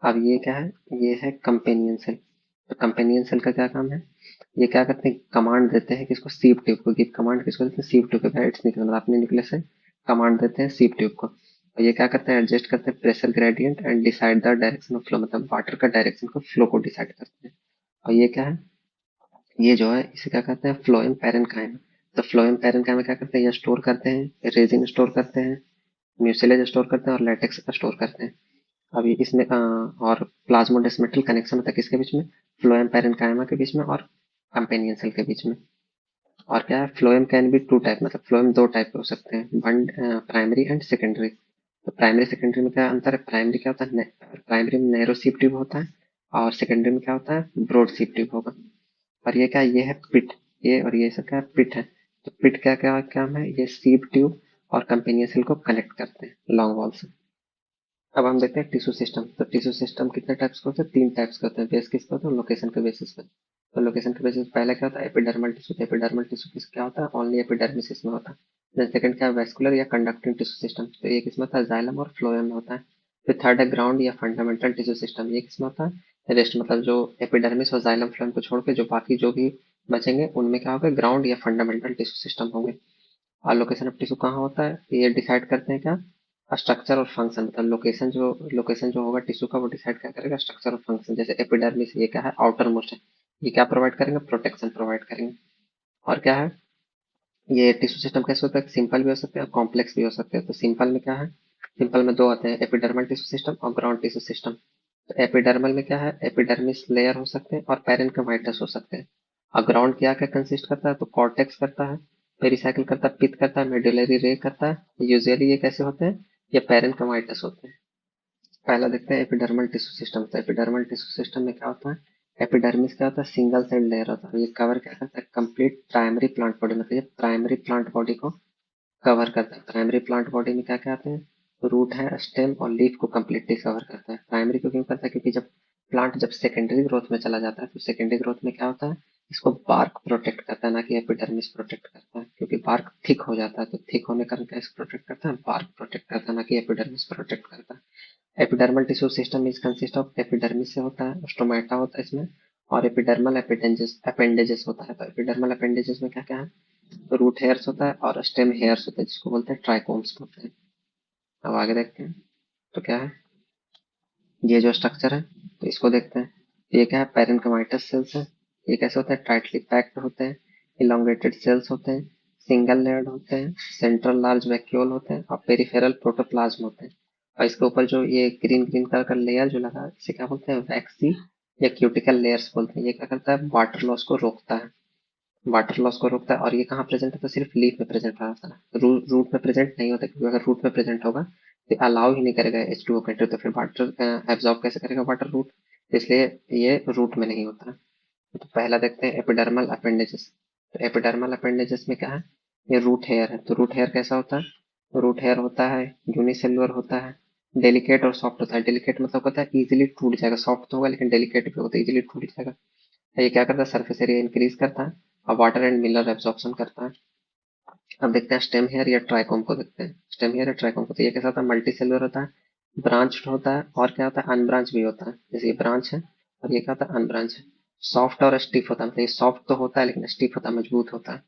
[SPEAKER 1] अब ये क्या है, ये है कंपेनियन सेल। तो कंपेनियन सेल का क्या काम है, ये क्या करते हैं, कमांड देते हैं किसको, सीव ट्यूब को। गिव कमांड किसको देते हैं, सीव ट्यूब को, इट्स निकल, मतलब अपने न्यूक्लियस से कमांड देते हैं सीव ट्यूब को। और ये क्या करते हैं, एडजस्ट करते हैं pressure gradient and decide the direction of flow, मतलब वाटर का डायरेक्शन को, फ्लो को डिसाइड करते हैं। और ये क्या है, ये जो है इसे क्या कहते हैं, फ्लोएम पैरेन्काइमा। तो फ्लोएम पैरेन्काइमा क्या करते हैं, ये स्टोर करते हैं, रेजिन स्टोर करते हैं, म्यूसिलेज स्टोर करते हैं और लेटेक्स स्टोर करते हैं। अभी इसमें और प्लाज्मोडेस्मेटल कनेक्शन होता है किसके बीच में, फ्लोएम पैरेन्काइमा के बीच में और कंपेनियन सेल के बीच में। और क्या है, phloem can be two type, मतलब फ्लोएम दो टाइप के हो सकते हैं, वन प्राइमरी एंड सेकेंडरी। तो प्राइमरी सेकेंडरी में क्या अंतर है, प्राइमरी क्या होता है, प्राइमरी में नैरो सीप ट्यूब होता है, और सेकेंडरी में क्या होता है, ब्रॉड सीप ट्यूब होगा। और ये क्या है, ये है पिट, ये और ये सब क्या है, पिट है। तो पिट क्या क्या काम है, ये सीप ट्यूब और कंपेनियन सेल को कनेक्ट करते हैं लॉन्ग वॉल से। अब हम देखते हैं टिश्यू सिस्टम। तो टिश्यू सिस्टम कितने टाइप्स के होते हैं, तीन टाइप्स के होते हैं। बेस किस पे होते हैं, लोकेशन के बेसिस पे। तो लोकेशन के बेसिस पहले क्या होता है, एपिडर्मल टिश्यू। एपिडर्मल टिश्यू किस क्या होता है, ओनली एपिडर्मिस में होता है। देन सेकंड क्या है, वेस्कुलर या कंडक्टिंग टिश्यू सिस्टम। तो ये किसमें होता है, जाइलम और फ्लोएम में होता है। फिर थर्ड है ग्राउंड या फंडामेंटल टिश्यू सिस्टम। ये किसमें होता है, रेस्ट, मतलब जो एपिडर्मिस और जाइलम फ्लोएम को छोड़ के जो बाकी जो भी बचेंगे उनमें क्या होगा, ग्राउंड या फंडामेंटल टिश्यू सिस्टम होंगे। और लोकेशन ऑफ टिश्यू कहाँ होता है, ये डिसाइड करते हैं क्या, स्ट्रक्चर और फंक्शन। मतलब लोकेशन जो होगा टिश्यू का वो डिसाइड क्या करेगा, स्ट्रक्चर और फंक्शन। जैसे एपिडर्मिस, ये क्या है, आउटर मोस्ट है, ये क्या प्रोवाइड करेंगे, प्रोटेक्शन प्रोवाइड करेंगे। और क्या है, ये टिश्यू सिस्टम कैसे होता है, सिंपल भी हो सकते हैं और कॉम्प्लेक्स भी हो सकते हैं। तो सिंपल में क्या है, सिंपल में दो आते हैं, एपिडर्मल टिश्यू सिस्टम और ग्राउंड टिश्यू सिस्टम। तो एपिडर्मल में क्या है, एपिडर्मिस लेयर हो सकते हैं और पैरेन्काइमाइटस हो सकते हैं। और ग्राउंड क्या क्या कंसिस्ट करता है, तो कॉर्टेक्स करता है, पेरिसाइकिल करता है, पिथ करता है, मेडुलरी रे करता है। यूजुअली ये कैसे होते हैं, ये पैरेन्काइमाइटस होते हैं। पहला देखते हैं एपिडर्मल टिश्यू सिस्टम। तो एपिडर्मल टिश्यू सिस्टम में क्या होता है, एपिडर्मिस क्या होता है, सिंगल सेल लेयर होता है। ये कवर क्या करता है, कंप्लीट प्राइमरी प्लांट बॉडी, मतलब ये प्राइमरी प्लांट बॉडी को कवर करता है। प्राइमरी प्लांट बॉडी में क्या क्या आते हैं, रूट है, स्टेम और लीफ को कम्प्लीटली कवर करता है। प्राइमरी को क्यों करता है, क्योंकि जब प्लांट जब सेकेंडरी ग्रोथ में चला जाता है तो सेकेंडरी ग्रोथ में क्या होता है, इसको बार्क प्रोटेक्ट करता है, ना कि एपिडर्मिस प्रोटेक्ट करता है। क्योंकि बार्क थिक हो जाता है, तो थिक होने का कारण क्या इसको प्रोटेक्ट करता है, बार्क प्रोटेक्ट करता है, ना कि एपिडर्मिस प्रोटेक्ट करता है। Epidermal tissue system is consist of, epidermis से होता है, स्टोमेटा होता है इसमें, और एपिडर्मल अपेंडेजेस होता है। तो एपिडर्मल अपेंडेजेस में क्या क्या है, रूट हेयर्स होता है और स्टेम हेयर्स होता है, जिसको बोलते हैं ट्राइकोम्स बोलते हैं। अब आगे देखते हैं, तो क्या है, ये जो स्ट्रक्चर है तो इसको देखते हैं। ये क्या है, पैरेन्काइमाइटस सेल्स है। ये कैसे होता है, टाइटली पैक्ड होते हैं, इलोंगेटेड सेल्स होते हैं, सिंगल लेयर्ड होते हैं, सेंट्रल लार्ज वैक्यूल होते हैं और पेरिफेरल प्रोटोप्लाज्म होते हैं। और इसके ऊपर जो ये ग्रीन ग्रीन कलर का लेयर जो लगा है इसे क्या बोलते हैं, वैक्सी या क्यूटिकल लेयर्स बोलते हैं। ये क्या करता है, वाटर लॉस को रोकता है, वाटर लॉस को रोकता है। और ये कहाँ प्रेजेंट होता है, सिर्फ लीफ में प्रेजेंट रहता है, रूट में प्रेजेंट नहीं होता, क्योंकि अगर रूट में प्रेजेंट होगा तो अलाउ ही नहीं करेगा H2O को एंटर, तो फिर वाटर एब्जॉर्ब कैसे करेगा वाटर रूट, इसलिए ये रूट में नहीं होता। तो पहला देखते हैं एपिडर्मल अपेंडेजेस। तो एपिडर्मल अपेंडेजेस में क्या है, ये रूट हेयर है। तो रूट हेयर कैसा होता है, रूट हेयर होता है यूनिसेलुलर होता है, डेलिकेट और सॉफ्ट होता है। डेलिकेट मतलब होता है इजीली टूट जाएगा, सॉफ्ट तो होगा लेकिन डेलिकेट भी होता है, इजीली टूट जाएगा। ये क्या करता है, सरफेस एरिया इंक्रीज करता है और वाटर एंड मिनरल एब्जॉर्प्शन करता है। अब देखते हैं स्टेम हेयर या ट्राइकोम को देखते हैं। स्टेम हेयर या ट्राइकोम को, तो ये कैसा होता है, मल्टी सेलुलर होता है, ब्रांच्ड होता है और क्या होता है, अनब्रांच भी होता है। जैसे ये ब्रांच है और ये क्या होता है, अनब्रांच है। सॉफ्ट और स्टिफ होता है, मतलब ये सॉफ्ट तो होता है लेकिन स्टिफ होता है, मजबूत होता है।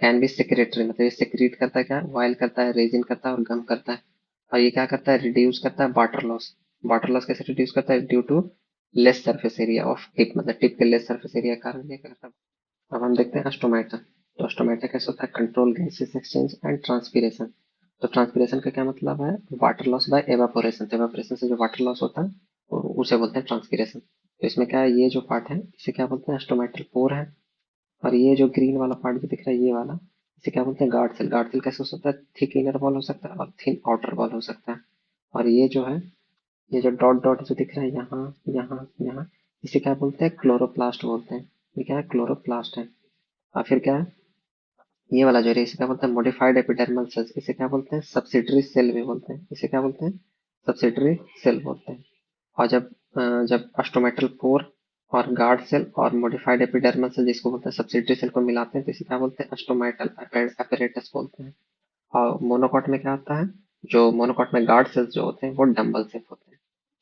[SPEAKER 1] कैन बी सेक्रेटरी, मतलब ये सेक्रेट करता है, क्या वाइल करता है, रेजिन करता है और गम करता है। और ये क्या करता है, रिड्यूस करता है वाटर लॉस। वाटर लॉस कैसे रिड्यूस करता है, due to less surface area of tip, मतलब टिप के लेस सरफेस एरिया के कारण ये करता है। अब हम देखते हैं स्टोमेटा। तो स्टोमेटा कैसे होता है, control gases exchange and transpiration. तो ट्रांसपीरेशन का क्या मतलब है, वाटर लॉस बाय एवापोरेशन। तो एवापोरेशन से जो वाटर लॉस होता है उसे बोलते हैं ट्रांसपीरेशन। तो इसमें क्या है, ये जो पार्ट है इसे क्या बोलते हैं, स्टोमेटल पोर है। और ये जो ग्रीन वाला पार्ट भी दिख रहा है, ये वाला, इसे क्या बोलते हैं, गार्ड सेल। गार्ड सेल कैसे हो सकता है, थिक इनर वॉल हो सकता है और थिन आउटर वॉल हो सकता है। और ये जो है, ये जो डॉट डॉट जो दिख रहा है यहाँ यहाँ यहाँ, इसे क्या बोलते हैं, क्लोरोप्लास्ट बोलते हैं। ये क्या है, क्लोरोप्लास्ट है। और फिर क्या है, ये वाला जो है इसे क्या बोलते हैं, मॉडिफाइड एपिडर्मल सेल्स। इसे क्या बोलते हैं, सब्सिडरी सेल भी बोलते हैं। इसे क्या बोलते हैं, सब्सिडरी सेल बोलते हैं। और जब अस्टोमेटल पोर और गार्ड सेल और मॉडिफाइड एपिडर्मल सेल जिसको बोलते हैं सब्सिडरी सेल को मिलाते हैं तो इसे क्या बोलते हैं, अस्टोमेटल apparatus बोलते हैं। और मोनोकॉट में क्या होता है, जो मोनोकॉट में गार्ड सेल्स जो होते हैं वो डंबल शेप होते हैं।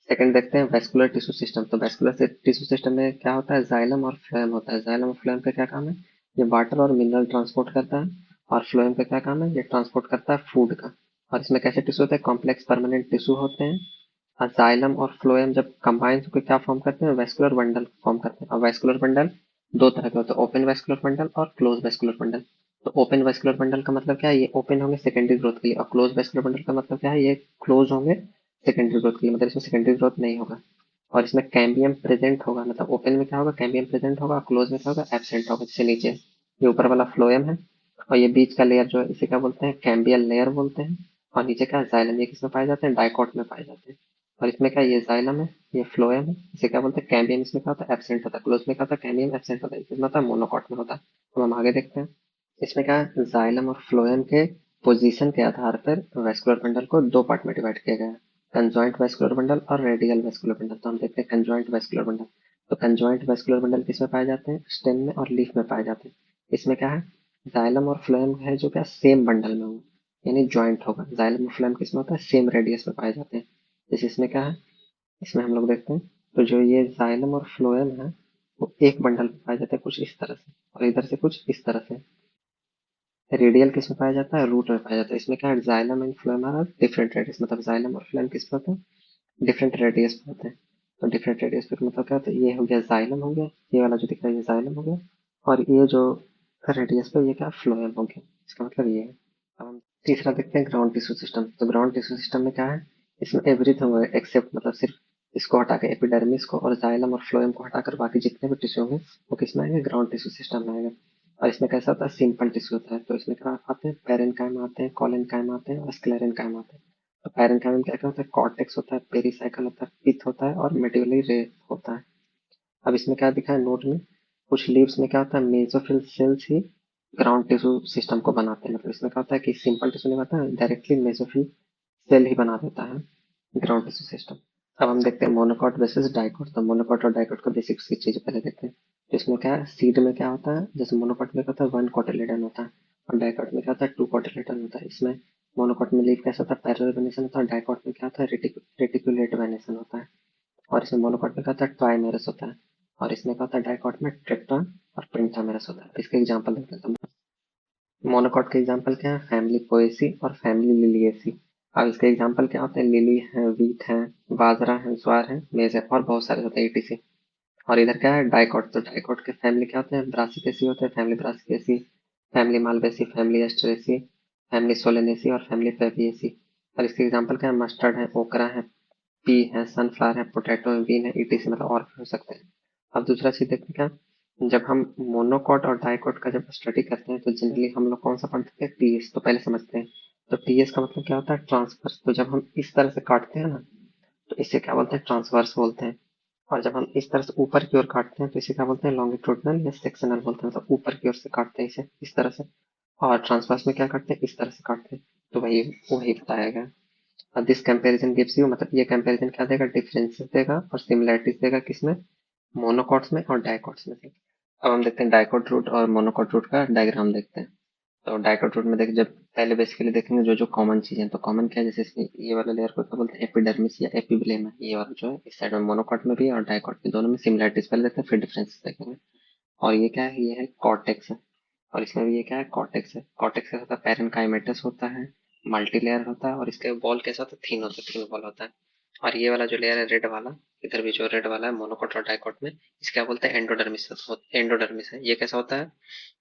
[SPEAKER 1] सेकंड देखते हैं वेस्कुलर टिश्यू सिस्टम। तो वेस्कुलर टिश्यू सिस्टम में क्या होता है, जाइलम और फ्लोएम होता है। जाइलम और फ्लोएम का क्या काम है, ये वाटर और मिनरल ट्रांसपोर्ट करता है। और फ्लोएम का क्या काम है, ये ट्रांसपोर्ट करता है फूड का। और इसमें कैसे टिश्यू होते हैं, कॉम्प्लेक्स परमानेंट टिश्यू होते हैं। और जाइलम और फ्लोएम जब कंबाइन होकर क्या फॉर्म करते हैं, वेस्कुलर बंडल फॉर्म करते हैं। और वेस्कुलर बंडल दो तरह के होते हैं, ओपन वेस्कुलर बंडल और क्लोज वेस्कुलर बंडल। तो ओपन वेस्कुलर बंडल का मतलब क्या है, ये ओपन होंगे सेकेंडरी ग्रोथ के लिए। और क्लोज वेस्कुलर बंडल का मतलब क्या है, ये क्लोज होंगे सेकेंडरी ग्रोथ के लिए, मतलब इसमें सेकेंडरी ग्रोथ नहीं होगा। और इसमें कैम्बियम प्रेजेंट होगा, मतलब ओपन में क्या होगा, कैम्बियम प्रेजेंट होगा, क्लोज में क्या होगा, एब्सेंट होगा। जैसे नीचे ये ऊपर वाला फ्लोएम है और ये बीच का लेयर जो है इसे क्या बोलते हैं, कैम्बियल लेयर बोलते हैं। और नीचे क्या है, जाइलम। ये किसमें पाए जाते हैं, डाइकॉट में पाए जाते हैं। और इसमें क्या है, ये जाइलम है, ये फ्लोएम है, इसे क्या बोलते हैं, कैम्बियम। इसमें क्या होता है, एब्सेंट होता है। क्लोज में क्या होता है, कैम्बियम एब्सेंट होता है। इसमें होता है मोनोकॉट में होता है। तो हम आगे देखते हैं। इसमें क्या है, जाइलम और फ्लोएम के पोजीशन के आधार पर वेस्कुलर बंडल को दो पार्ट में डिवाइड किया गया है, कंजॉइंट वेस्कुलर बंडल और रेडियल वेस्कुलर बंडल। तो हम देखते हैं कंजॉइंट वेस्कुलर बंडल। तो कंजॉइंट वेस्कुलर बंडल किसमें पाए जाते हैं, स्टेम में और लीफ में पाए जाते हैं। इसमें क्या है, जाइलम और फ्लोएम है जो क्या सेम बंडल में होगा, यानी ज्वाइंट होगा। जाइलम और फ्लोएम किसमें होता है, सेम रेडियस में पाए जाते हैं। जैसे इसमें क्या है, इसमें हम लोग देखते हैं, तो जो ये जाइलम और फ्लोएम है वो एक बंडल में पाए जाते हैं कुछ इस तरह से, और इधर से कुछ इस तरह से। रेडियल किस में पाया जाता है, रूट में पाया जाता है। इसमें क्या है, xylem and phloem are different radius, मतलब जाइलम और फ्लोएम किस पे होते हैं, डिफरेंट रेडियस पे होते हैं। तो डिफरेंट रेडियस पे मतलब क्या होता है, ये हो गया जाइलम हो गया, ये वाला जो दिख रहा है ये जाइलम हो गया, और ये जो रेडियस पे ये क्या फ्लोएम हो गया। इसका मतलब ये है। अब हम तीसरा देखते हैं ग्राउंड टिश्यू सिस्टम। तो ग्राउंड टिश्यू सिस्टम में क्या है, इसमें एवरीथिंग होगा एक्सेप्ट, मतलब सिर्फ इसको हटा के एपिडर्मिस को और जाइलम और फ्लोएम को हटाकर बाकी जितने भी टिश्यू होंगे वो किसमें आएंगे, ग्राउंड टिश्यू सिस्टम में आएगा। और इसमें कैसा होता है, सिंपल टिश्यू होता है। तो इसमें क्या आते हैं, पेरेन्काइम आते हैं, कोलेनकाइम आते हैं और स्क्लेरेन्काइम आते हैं। तो पेरेन्काइम में क्या क्या होता है, कॉर्टेक्स होता है, पेरिसाइकल होता है, पिथ होता है और मेडुलरी रे होता है। अब इसमें क्या दिखा है नोट में, कुछ लीव्स में क्या होता है, मेसोफिल सेल्स ही ग्राउंड टिश्यू सिस्टम को बनाते हैं। मतलब इसमें क्या होता है कि सिंपल टिश्यू नहीं बनता है, डायरेक्टली मेसोफिल सेल ही बना देता है ग्राउंड टिश्यू सिस्टम। अब हम देखते हैं मोनोकॉट वर्सेस डाइकॉट। तो मोनोकॉट और डाइकॉट का बेसिक्स की चीज पहले देखते हैं। तो इसमें क्या है, सीड में क्या होता है, जैसे मोनोकॉट में क्या होता है, वन कोटिलेडन होता है और डाइकॉट में क्या होता है, टू कोटिलेडन होता है। इसमें मोनोकॉट में लीफ कैसा होता है, पैरेलल वेनेशन होता है, डाइकॉट में क्या होता है, रेटिकुलेट वेनेशन होता है। और इसमें मोनोकॉट में क्या होता है, ट्राइमेरस होता है। और इसमें क्या होता है, डाइकॉट में ट्रिप्टा और पेंटामेरस होता है। इसके एग्जाम्पल देख लेते हैं। मोनोकॉट के एग्जाम्पल क्या है, फैमिली पोएसी और फैमिली लिलिएसी। अब इसके एग्जाम्पल क्या होते हैं, लिली है, वीट है, बाजरा है, ज्वार है, मेज है और बहुत सारे होते हैं etc। और इधर क्या है, डाइकॉट। तो डाइकॉट के फैमिली क्या होते हैं, ब्रासिकेसी होते हैं, family Brassicaceae, family Malvaceae, family Asteraceae, family Solanaceae और फैमिली फेबिएसी। और इसके एग्जाम्पल क्या है, मस्टर्ड है, ओकरा है, पी है, सनफ्लावर है, पोटैटो है, बीन है etc, मतलब और भी हो सकते हैं। अब दूसरा चीज देखते हैं क्या, जब हम मोनोकॉट और डाइकॉट का जब स्टडी करते हैं तो जनरली हम लोग कौन सा पढ़ते हैं, पीएच। तो पहले समझते हैं तो टीएस का मतलब क्या होता है? ट्रांसवर्स। तो जब हम इस तरह से काटते हैं ना, तो इसे क्या बोलते हैं? ट्रांसवर्स बोलते हैं। और जब हम इस तरह से ऊपर की ओर काटते हैं तो इसे क्या बोलते हैं? लॉन्गिट्यूडिनल या सेक्शनल बोलते हैं, मतलब ऊपर की ओर से काटते हैं इसे इस तरह से। और ट्रांसवर्स में क्या काटते हैं? इस तरह से काटते हैं। तो वही वही बताया गया। और दिस कंपैरिजन गिव्स यू, मतलब ये कंपैरिजन क्या देगा? डिफरेंसेस देगा और सिमिलैरिटीज देगा, किसमें? मोनोकॉट्स में और डाइकॉट्स में से। अब हम देखते हैं डाइकॉट रूट और मोनोकॉट रूट का डायग्राम देखते हैं। तो डाइकॉट रूट में देख, जब पहले बेसिकली देखेंगे जो जो कॉमन चीजें, तो कॉमन क्या है? जैसे इसमें ये वाला लेयर को क्या बोलते हैं? एपिडर्मिस या एपिब्लेमा, ये वाला जो है इस साइड में मोनोकॉट में भी और डाइकॉट में दोनों में सिमिलैरिटीज पहले देखते हैं, फिर डिफरेंसेस देखेंगे। और ये क्या है? ये है कॉर्टेक्स है। और इसमें भी ये क्या है? कॉर्टेक्स है। कॉर्टेक्स कैसा होता है? पैरेनकाइमेटस होता है, मल्टी लेयर होता है, और इसके बॉल कैसा होता है? थिन होता है, थिन बॉल होता है। और ये वाला जो लेयर है रेड वाला, इधर भी जो रेड वाला है मोनोकॉट और डाइकॉट में, इसे क्या बोलते हैं? एंडोडर्मिस। एंडोडर्मिस है। ये कैसा होता है?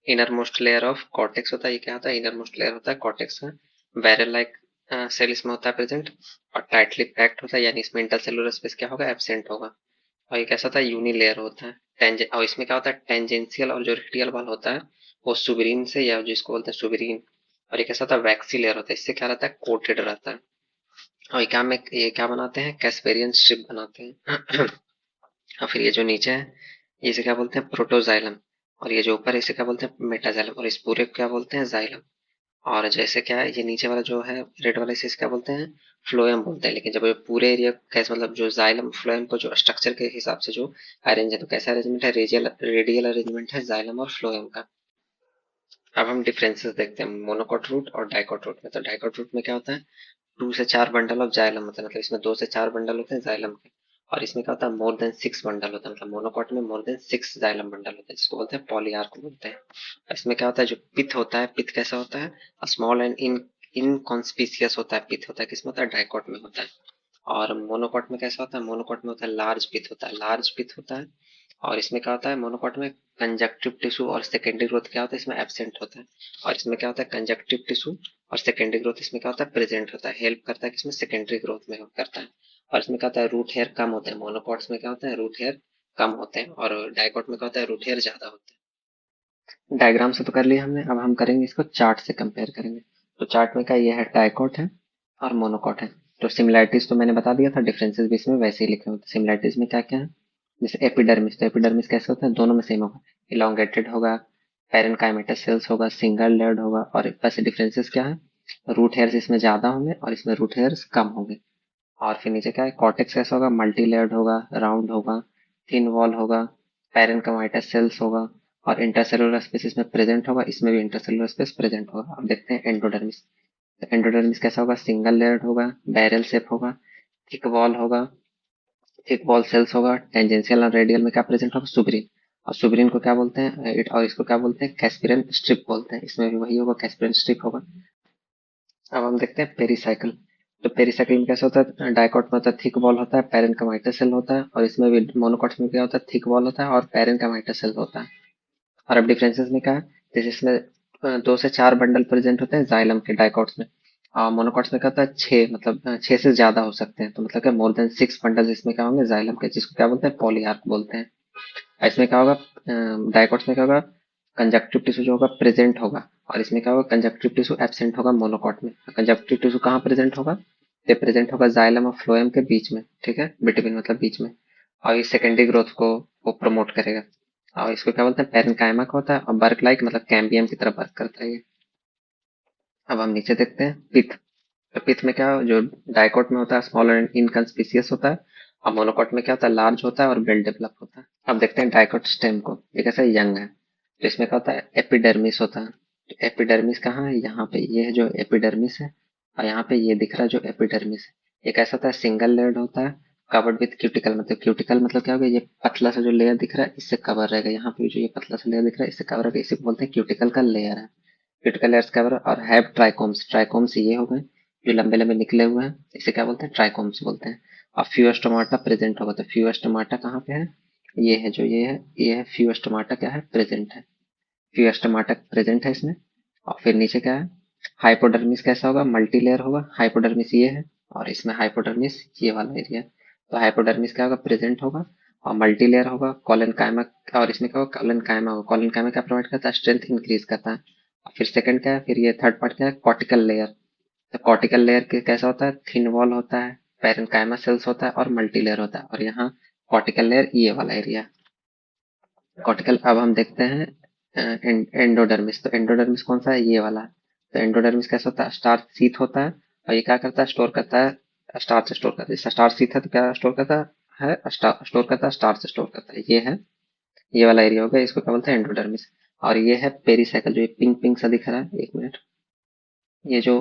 [SPEAKER 1] Inner most layer of cortex होता है। ये क्या होता है? इनर मोस्ट लेयर होता है कॉर्टेक्स का। बैरल लाइक सेल इसमें होता है प्रेजेंट, और टाइटली पैक्ड होता है, यानी इसमें इंटरसेलुलर स्पेस क्या होगा? एब्सेंट होगा। और ये कैसा था? यूनी लेयर होता है। और इसमें क्या होता है? टेंजेंशियल और जो रेडियल वाल होता है वो सुबरीन से, या जिसको बोलते हैं सुबरीन। और ये कैसा था? वैक्सी लेयर होता है। इससे क्या रहता है? कोटेड रहता है। और ये क्या बनाते हैं? कैस्पेरियन स्ट्रिप बनाते हैं। और फिर ये जो नीचे है, ये इसे क्या बोलते हैं? प्रोटोजाइलम। और ये जो ऊपर है इसे क्या बोलते हैं? मेटाजाइलम। और इस पूरे को क्या बोलते हैं? जाइलम। और जैसे क्या है, ये नीचे वाला जो है रेड वाला, इसे क्या बोलते हैं? फ्लोएम बोलते हैं। लेकिन जब ये पूरे एरिया कैसे, मतलब जो जाइलम फ्लोएम को जो स्ट्रक्चर के हिसाब से जो अरेंज है, तो कैसा अरेंजमेंट है? रेडियल रेडियल अरेंजमेंट है जाइलम और फ्लोएम का। अब हम डिफरेंसेस देखते हैं मोनोकॉट रूट और डाइकॉट रूट में। तो डाइकॉट रूट में क्या होता है? 2 से 4 बंडल ऑफ जाइलम होता है, मतलब इसमें 2 से 4 बंडल होते हैं जाइलम के। और इसमें क्या होता है? मोर देन 6 बंडल होता है, मतलब मोनोकॉट में मोर देन 6 जाइलम बंडल होते हैं, जिसको बोलते हैं पॉलीआर्क बोलते हैं। इसमें क्या होता है? जो पिथ होता है, पिथ कैसा होता है? स्मॉल एंड इनकॉन्स्पिशियस होता है। पिथ होता है किसमें? होता है? डाइकॉट में होता है। और मोनोकॉट में कैसा होता है? मोनोकॉट में होता है लार्ज पिथ होता है, लार्ज पिथ होता है। और इसमें क्या होता है? मोनोकॉट में कंजक्टिव टिश्यू और सेकेंडरी ग्रोथ क्या होता है? इसमें एब्सेंट होता है। और इसमें क्या होता है? कंजक्टिव टिश्यू और सेकेंडरी ग्रोथ इसमें क्या होता है? प्रेजेंट होता है, हेल्प करता है किसमें? सेकेंडरी ग्रोथ में करता है। और इसमें क्या होता है? रूट हेयर कम होते हैं। मोनोकॉट्स में क्या होता है? रूट हेयर कम होते हैं, और डाइकॉट में क्या होता है? रूट हेयर ज्यादा होते हैं। डायग्राम से तो कर लिया हमने, अब हम करेंगे इसको चार्ट से कंपेयर करेंगे। तो चार्ट में क्या, ये है डाइकॉट है और मोनोकॉट है। तो सिमिलैरिटीज तो मैंने बता दिया था, डिफरेंसेस भी इसमें वैसे ही लिखे होते हैं। सिमिलैरिटीज में क्या क्या है? जैसे एपिडर्मिस, तो एपिडर्मिस कैसे होता है? दोनों में सेम होगा, इलोंगेटेड होगा, पैरेनकाइमेटस सेल्स होगा, सिंगल लेयर्ड होगा। और वैसे डिफरेंसेस क्या है? रूट हेयर्स इसमें ज्यादा होंगे और इसमें रूट हेयर्स कम होंगे। और फिर नीचे क्या है? कॉर्टेक्स कैसा होगा? मल्टी लेयर्ड होगा, राउंड होगा, थिन वॉल होगा, पैरेनकाइमेटस सेल्स होगा, और इंटरसेलुलर स्पेस इसमें प्रेजेंट होगा, इसमें भी इंटरसेलुलर स्पेस प्रेजेंट होगा। अब देखते हैं एंडोडर्मिस। तो एंडोडर्मिस कैसा होगा? सिंगल लेयर्ड होगा, बैरल शेप होगा, थिक वॉल होगा, थिक वॉल सेल्स होगा, टेंजेंशियल और रेडियल में क्या प्रेजेंट होगा? सुब्रीन। और सुब्रीन को क्या बोलते हैं? और इसको क्या बोलते हैं? कैस्पिरन स्ट्रिप बोलते हैं। इसमें भी वही होगा, कैस्पिरन स्ट्रिप होगा। अब हम देखते हैं पेरीसाइकिल। तो पेरीसाइकिल में कैसा होता है? डाइकॉट में होता है थिक वॉल होता है, पैरेनकाइमेटस सेल होता है, और इसमें भी मोनोकॉट्स में क्या होता है? थिक वॉल होता है और पैरेनकाइमेटस सेल होता है। और अब डिफरेंसेस में क्या है? जैसे इसमें 2 से 4 बंडल प्रेजेंट होते हैं जाइलम के डाइकॉट्स में, और मोनोकॉट्स में क्या होता है? 6, मतलब 6 से ज्यादा हो सकते हैं। तो मतलब क्या, मोर देन 6 बंडल इसमें क्या होंगे? जाइलम के, जिसको क्या बोलते हैं? पॉलीआर्क बोलते हैं। इसमें क्या होगा? डाइकॉट्स में क्या होगा? कंजक्टिव टिश्यू जो होगा प्रेजेंट होगा, और इसमें क्या होगा? कंजक्टिव टिश्यू एब्सेंट होगा मोनोकॉट में। कंजक्टिव टिश्यू कहाँ प्रेजेंट होगा? ये प्रेजेंट होगा जाइलम और फ्लोएम के बीच में, ठीक है, बिटवीन मतलब बीच में। और ये सेकेंडरी ग्रोथ को वो प्रमोट करेगा। और इसको क्या बोलते हैं? पेरेन्काइमा का होता है, और बर्क लाइक मतलब कैम्बियम की तरह वर्क करता है ये। अब हम नीचे देखते हैं पिथ। तो पिथ में क्या, जो डाइकॉट में होता है स्मॉल एंड इनकंस्पिशियस होता है, और मोनोकॉट में क्या होता है? लार्ज होता है और वेल डेवलप होता है। अब देखते हैं डाइकॉट स्टेम को, ये कैसा यंग है। तो इसमें क्या होता है? एपिडर्मिस होता है। तो एपिडर्मिस कहाँ है? यहाँ पे, ये है जो एपिडर्मिस है, और यहाँ पे ये दिख रहा है जो एपिडर्मिस है। ये कैसा होता है? सिंगल लेयर्ड होता है, कवर्ड विथ क्यूटिकल। मतलब क्यूटिकल मतलब क्या होगा? ये पतला सा जो लेयर दिख रहा है इससे कवर रहेगा। यहाँ पे जो ये पतला सा लेयर दिख रहा है इससे कवर रहेगा, इसे बोलते हैं क्यूटिकल का लेयर है। क्यूटिकल लेयर्स कवर, और हैव ट्राइकोम्स। ट्राइकोम्स ये हो गए जो लंबे लंबे निकले हुए हैं, इसे क्या बोलते हैं? ट्राइकोम्स बोलते हैं। और फ्यू स्टोमाटा प्रेजेंट होगा। तो फ्यू स्टोमाटा कहाँ पे है? ये है जो ये है फ्यू स्टोमाटा, क्या है? प्रेजेंट है। फ्यू स्टोमाटा प्रेजेंट है इसमें। और फिर नीचे क्या है? हाइपोडर्मिस कैसा होगा? मल्टी लेयर होगा। हाइपोडर्मिस ये है, और इसमें हाइपोडर्मिस ये वाला एरिया। तो हाइपोडर्मिस क्या होगा? प्रेजेंट होगा और मल्टी लेयर होगा। कॉलन कायमा, और इसमें क्या होगा? कॉलन कायमा होगा। कॉलन कायमा क्या प्रोवाइड करता है? स्ट्रेंथ इंक्रीज करता है। और फिर सेकंड क्या है? फिर ये थर्ड पार्ट क्या है? Cortical layer. तो कॉर्टिकल लेयर के कैसा होता है, थिन वॉल होता है, पैरेन्काइमा सेल्स होता है और मल्टी लेयर होता है। और यहाँ कॉर्टिकल लेयर ये वाला एरिया कॉर्टिकल। अब हम देखते हैं एंडोडर्मिस। तो एंडोडर्मिस कौन सा है, ये वाला। तो एंडोडर्मिस कैसा होता है, स्टार्च सीथ होता है और ये क्या करता है, स्टोर करता है स्टार्च, स्टोर करता है। जैसे स्टार्च सीथ है तो क्या स्टोर करता है, स्टोर करता है स्टार्च, स्टोर करता है। ये है, ये वाला एरिया हो गया, इसको क्या बोलते हैं, एंडोडर्मिस। और ये है पेरीसाइकिल, जो ये पिंक पिंक सा दिख रहा है, एक मिनट, ये जो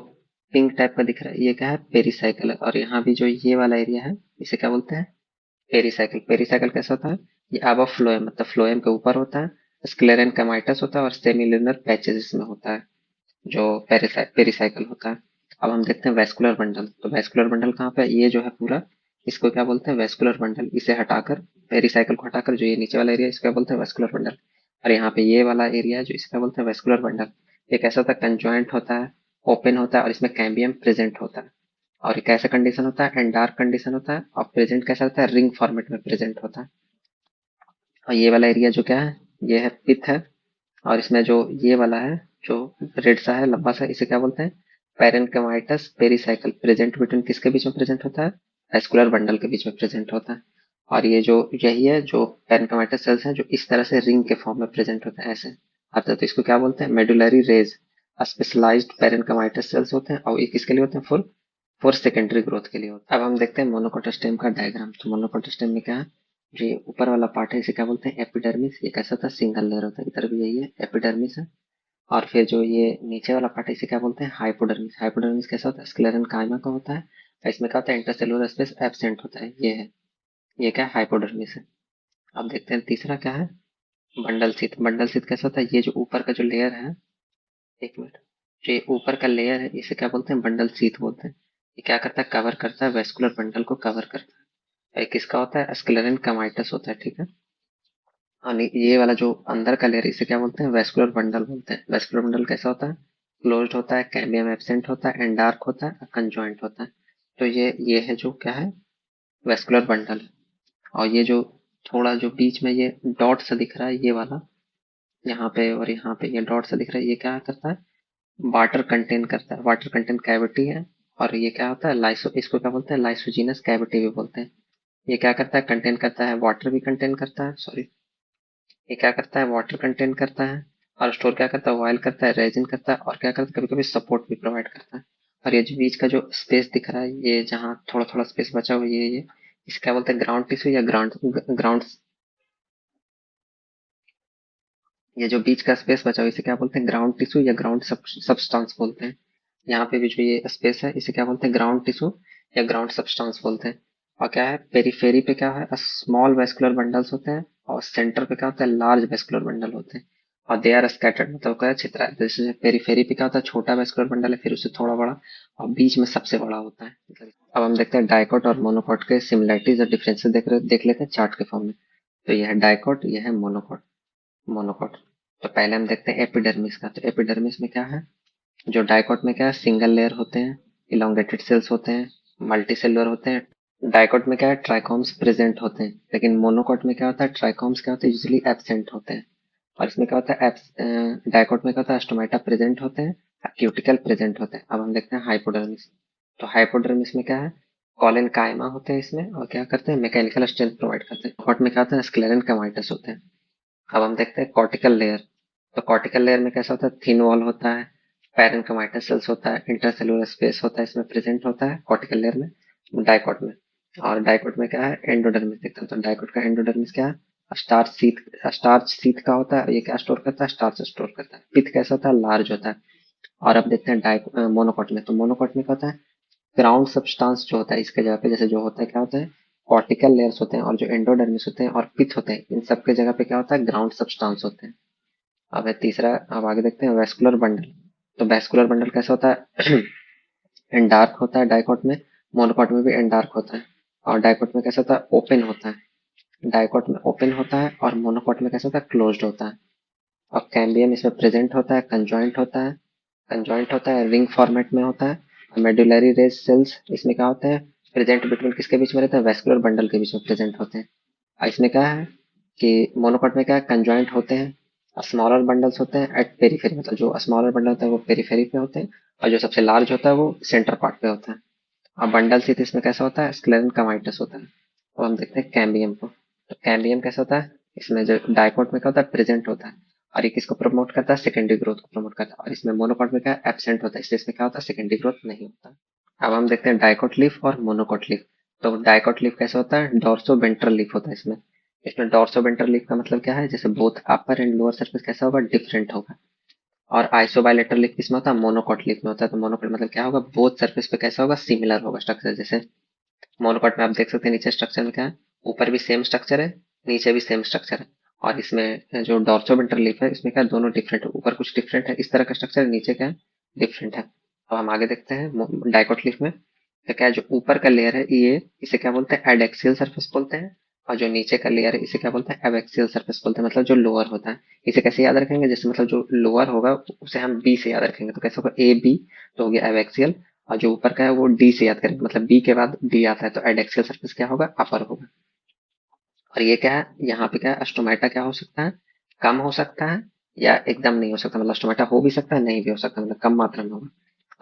[SPEAKER 1] पिंक टाइप का दिख रहा है ये क्या है, पेरीसाइकिल है। और यहाँ भी जो ये वाला एरिया है इसे क्या बोलते हैं, पेरीसाइकिल। पेरीसाइकिल कैसा होता है, ये अब फ्लोएम, मतलब फ्लोएम के ऊपर होता है, स्क्लेरन कैमाइटस होता है और सेमिलुनर पैचेस इसमें होता है, जो पेरीसाइकिल होता है। अब हम देखते हैं वेस्कुलर बंडल। तो वेस्कुलर बंडल कहाँ पे है? ये जो है पूरा, इसको क्या बोलते हैं, वेस्कुलर बंडल। इसे हटाकर, पेरीसाइकिल को हटाकर जो ये नीचे वाला एरिया इसको क्या बोलते हैं, वेस्कुलर बंडल। और यहाँ पे ये वाला एरिया है जो इसका बोलते हैं वेस्कुलर बंडल। ये कैसा होता है, कंजॉइंट होता है, ओपन होता है और इसमें कैम्बियम प्रेजेंट होता है। और ये कैसा कंडीशन होता है, एंडार्क कंडीशन होता है और प्रेजेंट कैसा होता है, रिंग फॉर्मेट में प्रेजेंट होता है। और ये वाला एरिया जो क्या है, ये है पिथ है। और इसमें जो ये वाला है, जो रेड सा है लंबा सा, इसे क्या बोलते हैं, पेरेन्काइमाइटस पेरीसाइकिल। प्रेजेंट बिटवीन किसके बीच में प्रेजेंट होता है, वेस्कुलर बंडल के बीच में प्रेजेंट होता है। और ये जो यही है जो पेरेन्काइमाइटस सेल्स हैं जो इस तरह से रिंग के फॉर्म में प्रेजेंट होता है ऐसे आता है। तो इसको क्या बोलते हैं, मेडुलरी रेज। स्पेशलाइज्ड पेरेन्काइमाइटस सेल्स होते हैं और ये किसके लिए होते हैं, फॉर फॉर सेकेंडरी ग्रोथ के लिए होता है। अब हम देखते हैं मोनोकोट स्टेम का डायग्राम। तो मोनोकोट स्टेम में क्या है, जो ये ऊपर वाला पार्ट है इसे क्या बोलते हैं, एपिडर्मिस। ये कैसा था, सिंगल लेयर होता है, इधर भी यही है, एपिडर्मिस है। और फिर जो ये नीचे वाला पार्ट है इसे क्या बोलते हैं, हाइपोडर्मिस। हाइपोडर्मिस कैसा होता है, स्क्लेरन कायमा का होता है और इसमें क्या होता है, इंटरसेलुलर स्पेस एब्सेंट होता है। ये है, ये क्या है, हाइपोडर्मिस है। अब देखते हैं तीसरा क्या है, बंडल शीथ। बंडल शीथ कैसा होता है, ये जो ऊपर का जो लेयर है, एक मिनट, जो ये ऊपर का लेयर है इसे क्या बोलते हैं, बंडल शीथ बोलते हैं। ये क्या करता है, कवर करता है, वेस्कुलर बंडल को कवर करता है। एक किसका होता है, स्क्लेरन कमाइटस होता है, ठीक है। और ये वाला जो अंदर का लेयर इसे क्या बोलते हैं, वेस्कुलर बंडल बोलते हैं। वेस्कुलर बंडल कैसा होता है, क्लोज्ड होता है, कैम्बियम एब्सेंट होता है, एंड डार्क होता है, कंजॉइंट होता है। तो ये है जो क्या है, वेस्कुलर बंडल। और ये जो थोड़ा जो बीच में ये डॉट सा दिख रहा है, ये वाला यहाँ पे और यहाँ पे ये डॉट सा दिख रहा है, ये क्या करता है, वाटर कंटेन करता है, वाटर कंटेन कैविटी है। और ये क्या होता है, लाइसो, इसको क्या बोलते हैं, लाइसोजीनस कैविटी भी बोलते हैं। ये क्या करता है, कंटेन करता है, वाटर भी कंटेन करता है, सॉरी, ये क्या करता है, वाटर कंटेन करता है और स्टोर क्या करता है, ऑयल करता है, रेजिन करता है और क्या करता है, कभी कभी सपोर्ट भी प्रोवाइड करता है। और ये जो बीच का जो स्पेस दिख रहा है, ये जहाँ थोड़ा थोड़ा स्पेस बचा हुआ है, ये इसे क्या बोलते हैं, ग्राउंड टिश्यू या ग्राउंड ग्राउंड। ये जो बीच का स्पेस बचा हुआ है इसे क्या बोलते हैं, ग्राउंड टिश्यू या ग्राउंड सब्सटेंस बोलते हैं। यहाँ पे भी जो ये स्पेस है इसे क्या बोलते हैं, ग्राउंड टिश्यू या ग्राउंड सब्सटेंस बोलते हैं। और क्या है, पेरीफेरी पे क्या है, स्मॉल वेस्कुलर बंडल्स होते हैं और सेंटर पे क्या होता है, लार्ज वेस्कुलर बंडल होते हैं। और दे आर स्कैटर्ड, मतलब क्या है, छितरा है। जैसे पेरीफेरी पे क्या होता है, छोटा वेस्कुलर बंडल है, फिर उससे थोड़ा बड़ा और बीच में सबसे बड़ा होता है। अब हम देखते हैं डाइकोट और मोनोकोट के सिमिलरिटीज और डिफरेंसेस देख लेते हैं चार्ट के फॉर्म में। तो यह है डाइकोट, यह है मोनोकोट। मोनोकोट, तो पहले हम देखते हैं एपिडर्मिस का। तो एपिडर्मिस में क्या है, जो डाइकोट में क्या है, सिंगल लेयर होते हैं, इलोंगेटेड सेल्स होते हैं, मल्टी सेलुलर होते हैं। डाइकोट में क्या है, ट्राइकोम्स प्रेजेंट होते हैं, लेकिन मोनोकोट में क्या होता है, ट्राइकोम्स क्या होते हैं, यूजुअली एब्सेंट होते हैं। और इसमें क्या होता है, डाइकोट में क्या होता है, स्टोमेटा प्रेजेंट होते हैं, क्यूटिकल प्रेजेंट होते हैं। अब हम देखते हैं हाइपोडर्मिस। तो हाइपोडर्मिस में क्या है, कॉलन कायमा होते हैं इसमें और क्या करते हैं, मैकेनिकल स्ट्रेंथ प्रोवाइड करते हैं। कॉट में क्या होता है, स्क्लेरन कैमाइटस होते हैं। अब हम देखते हैं कॉर्टिकल लेयर। तो कॉर्टिकल लेयर में कैसा होता है, थिन वॉल होता है, पैरेन्काइमाइटस सेल्स होता है, इंटरसेलुलर स्पेस होता है, इसमें प्रेजेंट होता है कॉर्टिकल लेयर में, डाइकोट में। और डाइकोट में क्या है, एंडोडर्मिस देखते हैं। तो डाइकोट का एंडोडर्मिस क्या है, स्टार्च सीथ का होता है। ये क्या स्टोर करता है, स्टार्च स्टोर करता है। पिथ कैसा होता है, लार्ज होता है। और अब देखते हैं मोनोकोट में। तो मोनोकोट में क्या होता है, ग्राउंड सब्सटेंस जो होता है इसके जगह पे, जैसे जो होता है क्या होता है, कॉर्टिकल लेयर्स होते हैं और जो एंडोडर्मिस होते हैं और पिथ होते हैं, इन सब के जगह पे क्या होता है, ग्राउंड सब्सटेंस होते हैं। अब है तीसरा, अब आगे देखते हैं वेस्कुलर बंडल। तो वेस्कुलर बंडल कैसा होता है, एंडार्क होता है डाइकोट में, मोनोकोट में भी एंडार्क होता है। और डाइकोट में कैसा होता है, ओपन होता है। डाइकोट में ओपन होता है और मोनोकोट में कैसा होता है, क्लोज्ड होता है। और कैम्बियम इसमें प्रेजेंट होता है, कंजॉइंट होता है, कंजॉइंट होता है, रिंग फॉर्मेट में होता है। मेडुलरी रेज सेल्स इसमें क्या होते हैं, प्रेजेंट बिटवीन किसके बीच में रहते हैं, वेस्कुलर बंडल के बीच में प्रेजेंट होते हैं। और इसमें क्या है कि मोनोकोट में क्या है, कंजॉइंट होते हैं और स्मॉलर बंडल्स होते हैं एट पेरीफेरी, मतलब जो स्मॉलर बंडल होता है वो पेरीफेरी पे होते हैं, और जो सबसे लार्ज होता है वो सेंटर पार्ट पे होता है। और बंडल सीथ इसमें कैसा होता है, स्क्लेरन कमाइटस होता है। तो हम देखते हैं कैम्बियम को। तो कैम्बियम कैसा होता है, इसमें जो डाइकोट में क्या होता है, प्रेजेंट होता है, और ये किसको प्रमोट करता है, सेकेंडरी ग्रोथ को प्रमोट करता है। और इसमें मोनोकॉट में क्या एबसेंट होता है, इसलिए इसमें क्या होता है, सेकेंडरी ग्रोथ नहीं होता। अब हम देखते हैं डाइकोट लीफ और मोनोकोट लीफ। तो डाइकोट लीफ कैसे होता है, डॉर्सो वेंट्रल लीफ होता है इसमें। इसमें डॉर्सो वेंट्रल लीफ का मतलब क्या है, जैसे both upper and lower surface कैसा होगा, डिफरेंट होगा। और आइसोबायलेटरल लीफ किसमें होता है, मोनोकोट लीफ में होता है। तो मोनोकोट मतलब क्या होगा, बोथ सरफेस पे कैसा होगा, सिमिलर होगा स्ट्रक्चर। जैसे मोनोकोट में आप देख सकते हैं नीचे स्ट्रक्चर में क्या है, ऊपर भी सेम स्ट्रक्चर है, नीचे भी सेम स्ट्रक्चर है। और इसमें जो डॉर्सोवेंट्रल लीफ है इसमें क्या है, दोनों डिफरेंट है, ऊपर कुछ डिफरेंट है इस तरह का स्ट्रक्चर, नीचे क्या है, डिफरेंट है। अब हम आगे देखते हैं डाइकोट लीफ में। तो क्या है, जो ऊपर का लेयर है ये, इसे क्या बोलते हैं, एडेक्सियल सरफेस बोलते हैं। और जो नीचे का लेयर है इसे क्या बोलते हैं, एबैक्सियल सरफेस बोलते हैं, मतलब जो लोअर होता है। इसे कैसे याद रखेंगे, जैसे मतलब जो लोअर होगा उसे हम बी से याद रखेंगे, तो कैसे होगा, ए बी, तो हो गया एबैक्सियल। और जो ऊपर का है वो डी से याद करेंगे, मतलब बी के बाद डी आता है, तो एडेक्सियल सरफेस क्या होगा, अपर होगा। और ये क्या है, यहाँ पे क्या है, स्टोमेटा क्या हो सकता है, कम हो सकता है या एकदम नहीं हो सकता, मतलब स्टोमेटा हो भी सकता है नहीं भी हो सकता, मतलब कम मात्रा में होगा।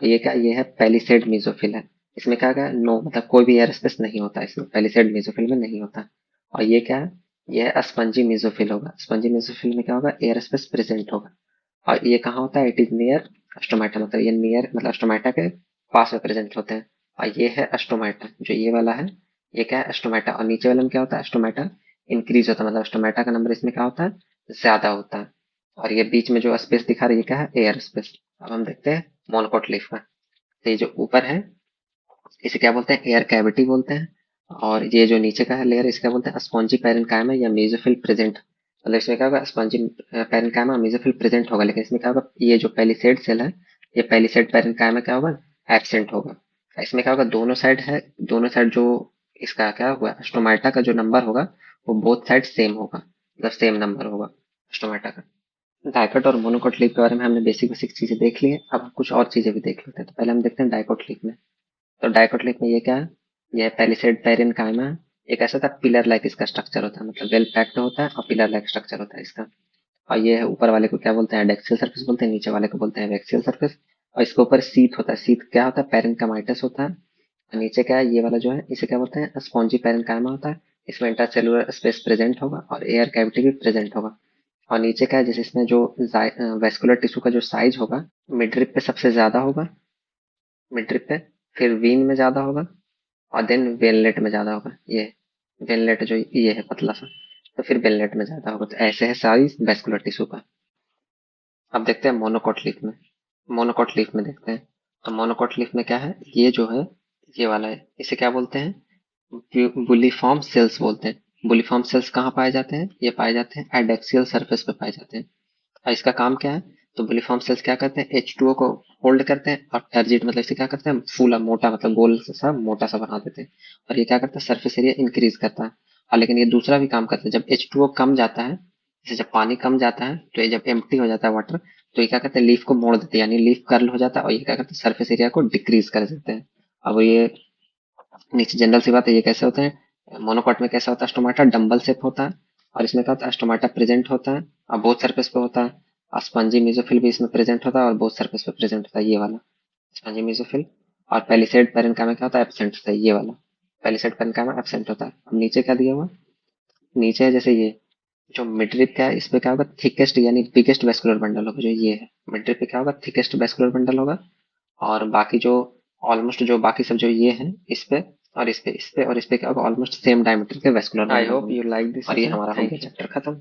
[SPEAKER 1] तो ये क्या, ये है पेलिसेड मीजोफिल है। इसमें क्या क्या नो, मतलब कोई भी एयर स्पेस नहीं होता इसमें, पेलिसेड मीजोफिल में नहीं होता। और ये क्या है, ये है स्पंजी मीजोफिल होगा। स्पंजी मीजोफिल में क्या होगा, एयर स्पेस प्रेजेंट होगा। और ये कहाँ होता है, इट इज नियर स्टोमेटा, मतलब ये नियर मतलब स्टोमेटा के पास में प्रेजेंट होते हैं। और ये है स्टोमेटा, जो ये वाला है, ये क्या है, स्टोमेटा। और नीचे वाले में क्या होता है, स्टोमेटा इंक्रीज होता है, मतलब स्टोमेटा का नंबर इसमें क्या होता है, ज्यादा होता है। और ये बीच में जो स्पेस दिखा रही है क्या है, एयर स्पेस। अब हम देखते हैं मोनोकोट लीफ का। तो ये जो ऊपर है इसे क्या बोलते हैं, एयर कैविटी बोलते हैं। और ये जो नीचे का है लेयर इसे क्या बोलते हैं, स्पॉन्जी पेरेन्काइमा या मेसोफिल प्रेजेंट। मतलब इसमें क्या होगा, स्पॉन्जी पेरेन्काइमा मेसोफिल प्रेजेंट होगा, लेकिन इसमें क्या होगा, ये जो पेलिसेड सेल है, ये पेलिसेड पेरेन्काइमा क्या होगा, एब्सेंट होगा। इसमें क्या होगा, दोनों साइड है, दोनों साइड जो इसका क्या हुआ, स्टोमेटा का जो नंबर होगा वो बोथ साइड सेम होगा, मतलब सेम नंबर होगा स्टोमेटा का। डाइकोट और मोनोकोट लीफ के बारे में हमने बेसिक बेसिक चीजें देख ली है, अब हम कुछ और चीजें भी देख लेते हैं। तो पहले हम देखते हैं डाइकोट लीफ में। तो डाइकोटलिक में ये क्या है, ये पैलिसेड पेरेन्काइमा है। एक ऐसा था पिलर लाइक इसका स्ट्रक्चर होता है, मतलब वेल पैक्ड होता है और पिलर लाइक स्ट्रक्चर होता है इसका। और ये है ऊपर वाले को क्या बोलते हैं, एडेक्सियल सरफेस बोलते हैं, नीचे वाले को बोलते हैं एबैक्सियल सरफेस। और इसके ऊपर सीथ होता है, सीथ क्या होता है, पेरेन्काइमाइटस होता है। और नीचे क्या है, ये वाला जो है इसे क्या बोलते हैं, स्पॉन्जी पेरेन्काइमा होता है। इसमें इंटरसेलुलर स्पेस प्रेजेंट होगा और एयर कैविटी भी प्रेजेंट होगा। और नीचे क्या है, जैसे इसमें जो वेस्कुलर टिश्यू का जो साइज होगा, मिडरिप पे सबसे ज्यादा होगा, मिडरिप पे, फिर वीन में ज्यादा होगा, और देन वेलनेट में ज्यादा होगा। ये वेलनेट जो ये है पतला सा, तो फिर वेलनेट में ज्यादा होगा। तो ऐसे है साइज वेस्कुलर टिश्यू का। अब देखते हैं मोनोकोट लीफ में। मोनोकोट लीफ में देखते हैं। तो मोनोकोट लीफ में क्या है, ये जो है, ये वाला है, इसे क्या बोलते हैं, बुलीफॉर्म सेल्स बोलते हैं। बुलीफॉर्म सेल्स कहाँ पाए जाते हैं, ये पाए जाते हैं एडेक्सियल सरफेस पे पाए जाते हैं। और इसका काम क्या है, तो बुलीफॉर्म सेल्स क्या करते हैं, H2O को होल्ड करते हैं, और टर्जिट मतलब इसे क्या करते हैं, फूला मोटा, मतलब गोल सा मोटा सा बना देते हैं। और ये क्या करता है, सरफेस एरिया इंक्रीज करता है। और लेकिन ये दूसरा भी काम करता है, जब H2O कम जाता है, जैसे जब पानी कम जाता है, तो ये जब एम्प्टी हो जाता है वाटर, तो ये क्या करते हैं, लीफ को मोड़ देते हैं, यानी लीफ कर्ल हो जाता है, और ये क्या करते हैं, सरफेस एरिया को डिक्रीज कर देते हैं। अब ये नीचे जनरल सी बात है, ये कैसे होते हैं, मोनोकॉट में कैसा होता है, स्टोमाटा डंबल शेप होता है। और इसमें क्या होता है, स्टोमाटा प्रेजेंट होता है और बोथ सरफेस पे होता है। और स्पंजी मेसोफिल भी इसमें प्रेजेंट होता है और बोथ सरफेस पे प्रेजेंट होता है, ये वाला स्पंजी मेसोफिल। और पेलिसेड पेरेन्काइमा क्या होता है, एब्सेंट होता है, ये वाला पेलिसेड पेरेन्काइमा एब्सेंट होता है। अब नीचे क्या दिया हुआ, नीचे है जैसे ये जो मिडरिप का है, इस पे क्या होगा, थिकेस्ट यानी बिगेस्ट वेस्कुलर बंडल होगा, जो ये है मिडरिप पे क्या होगा, थिकेस्ट वेस्कुलर बंडल होगा। और बाकी जो ऑलमोस्ट जो बाकी सब जो ये है इस पे और इस पे, इस पे और इस पे क्या होगा, ऑलमोस्ट सेम डायमीटर के वेस्कुलर बंडल होंगे। और ये हमारा हो गया चैप्टर खत्म।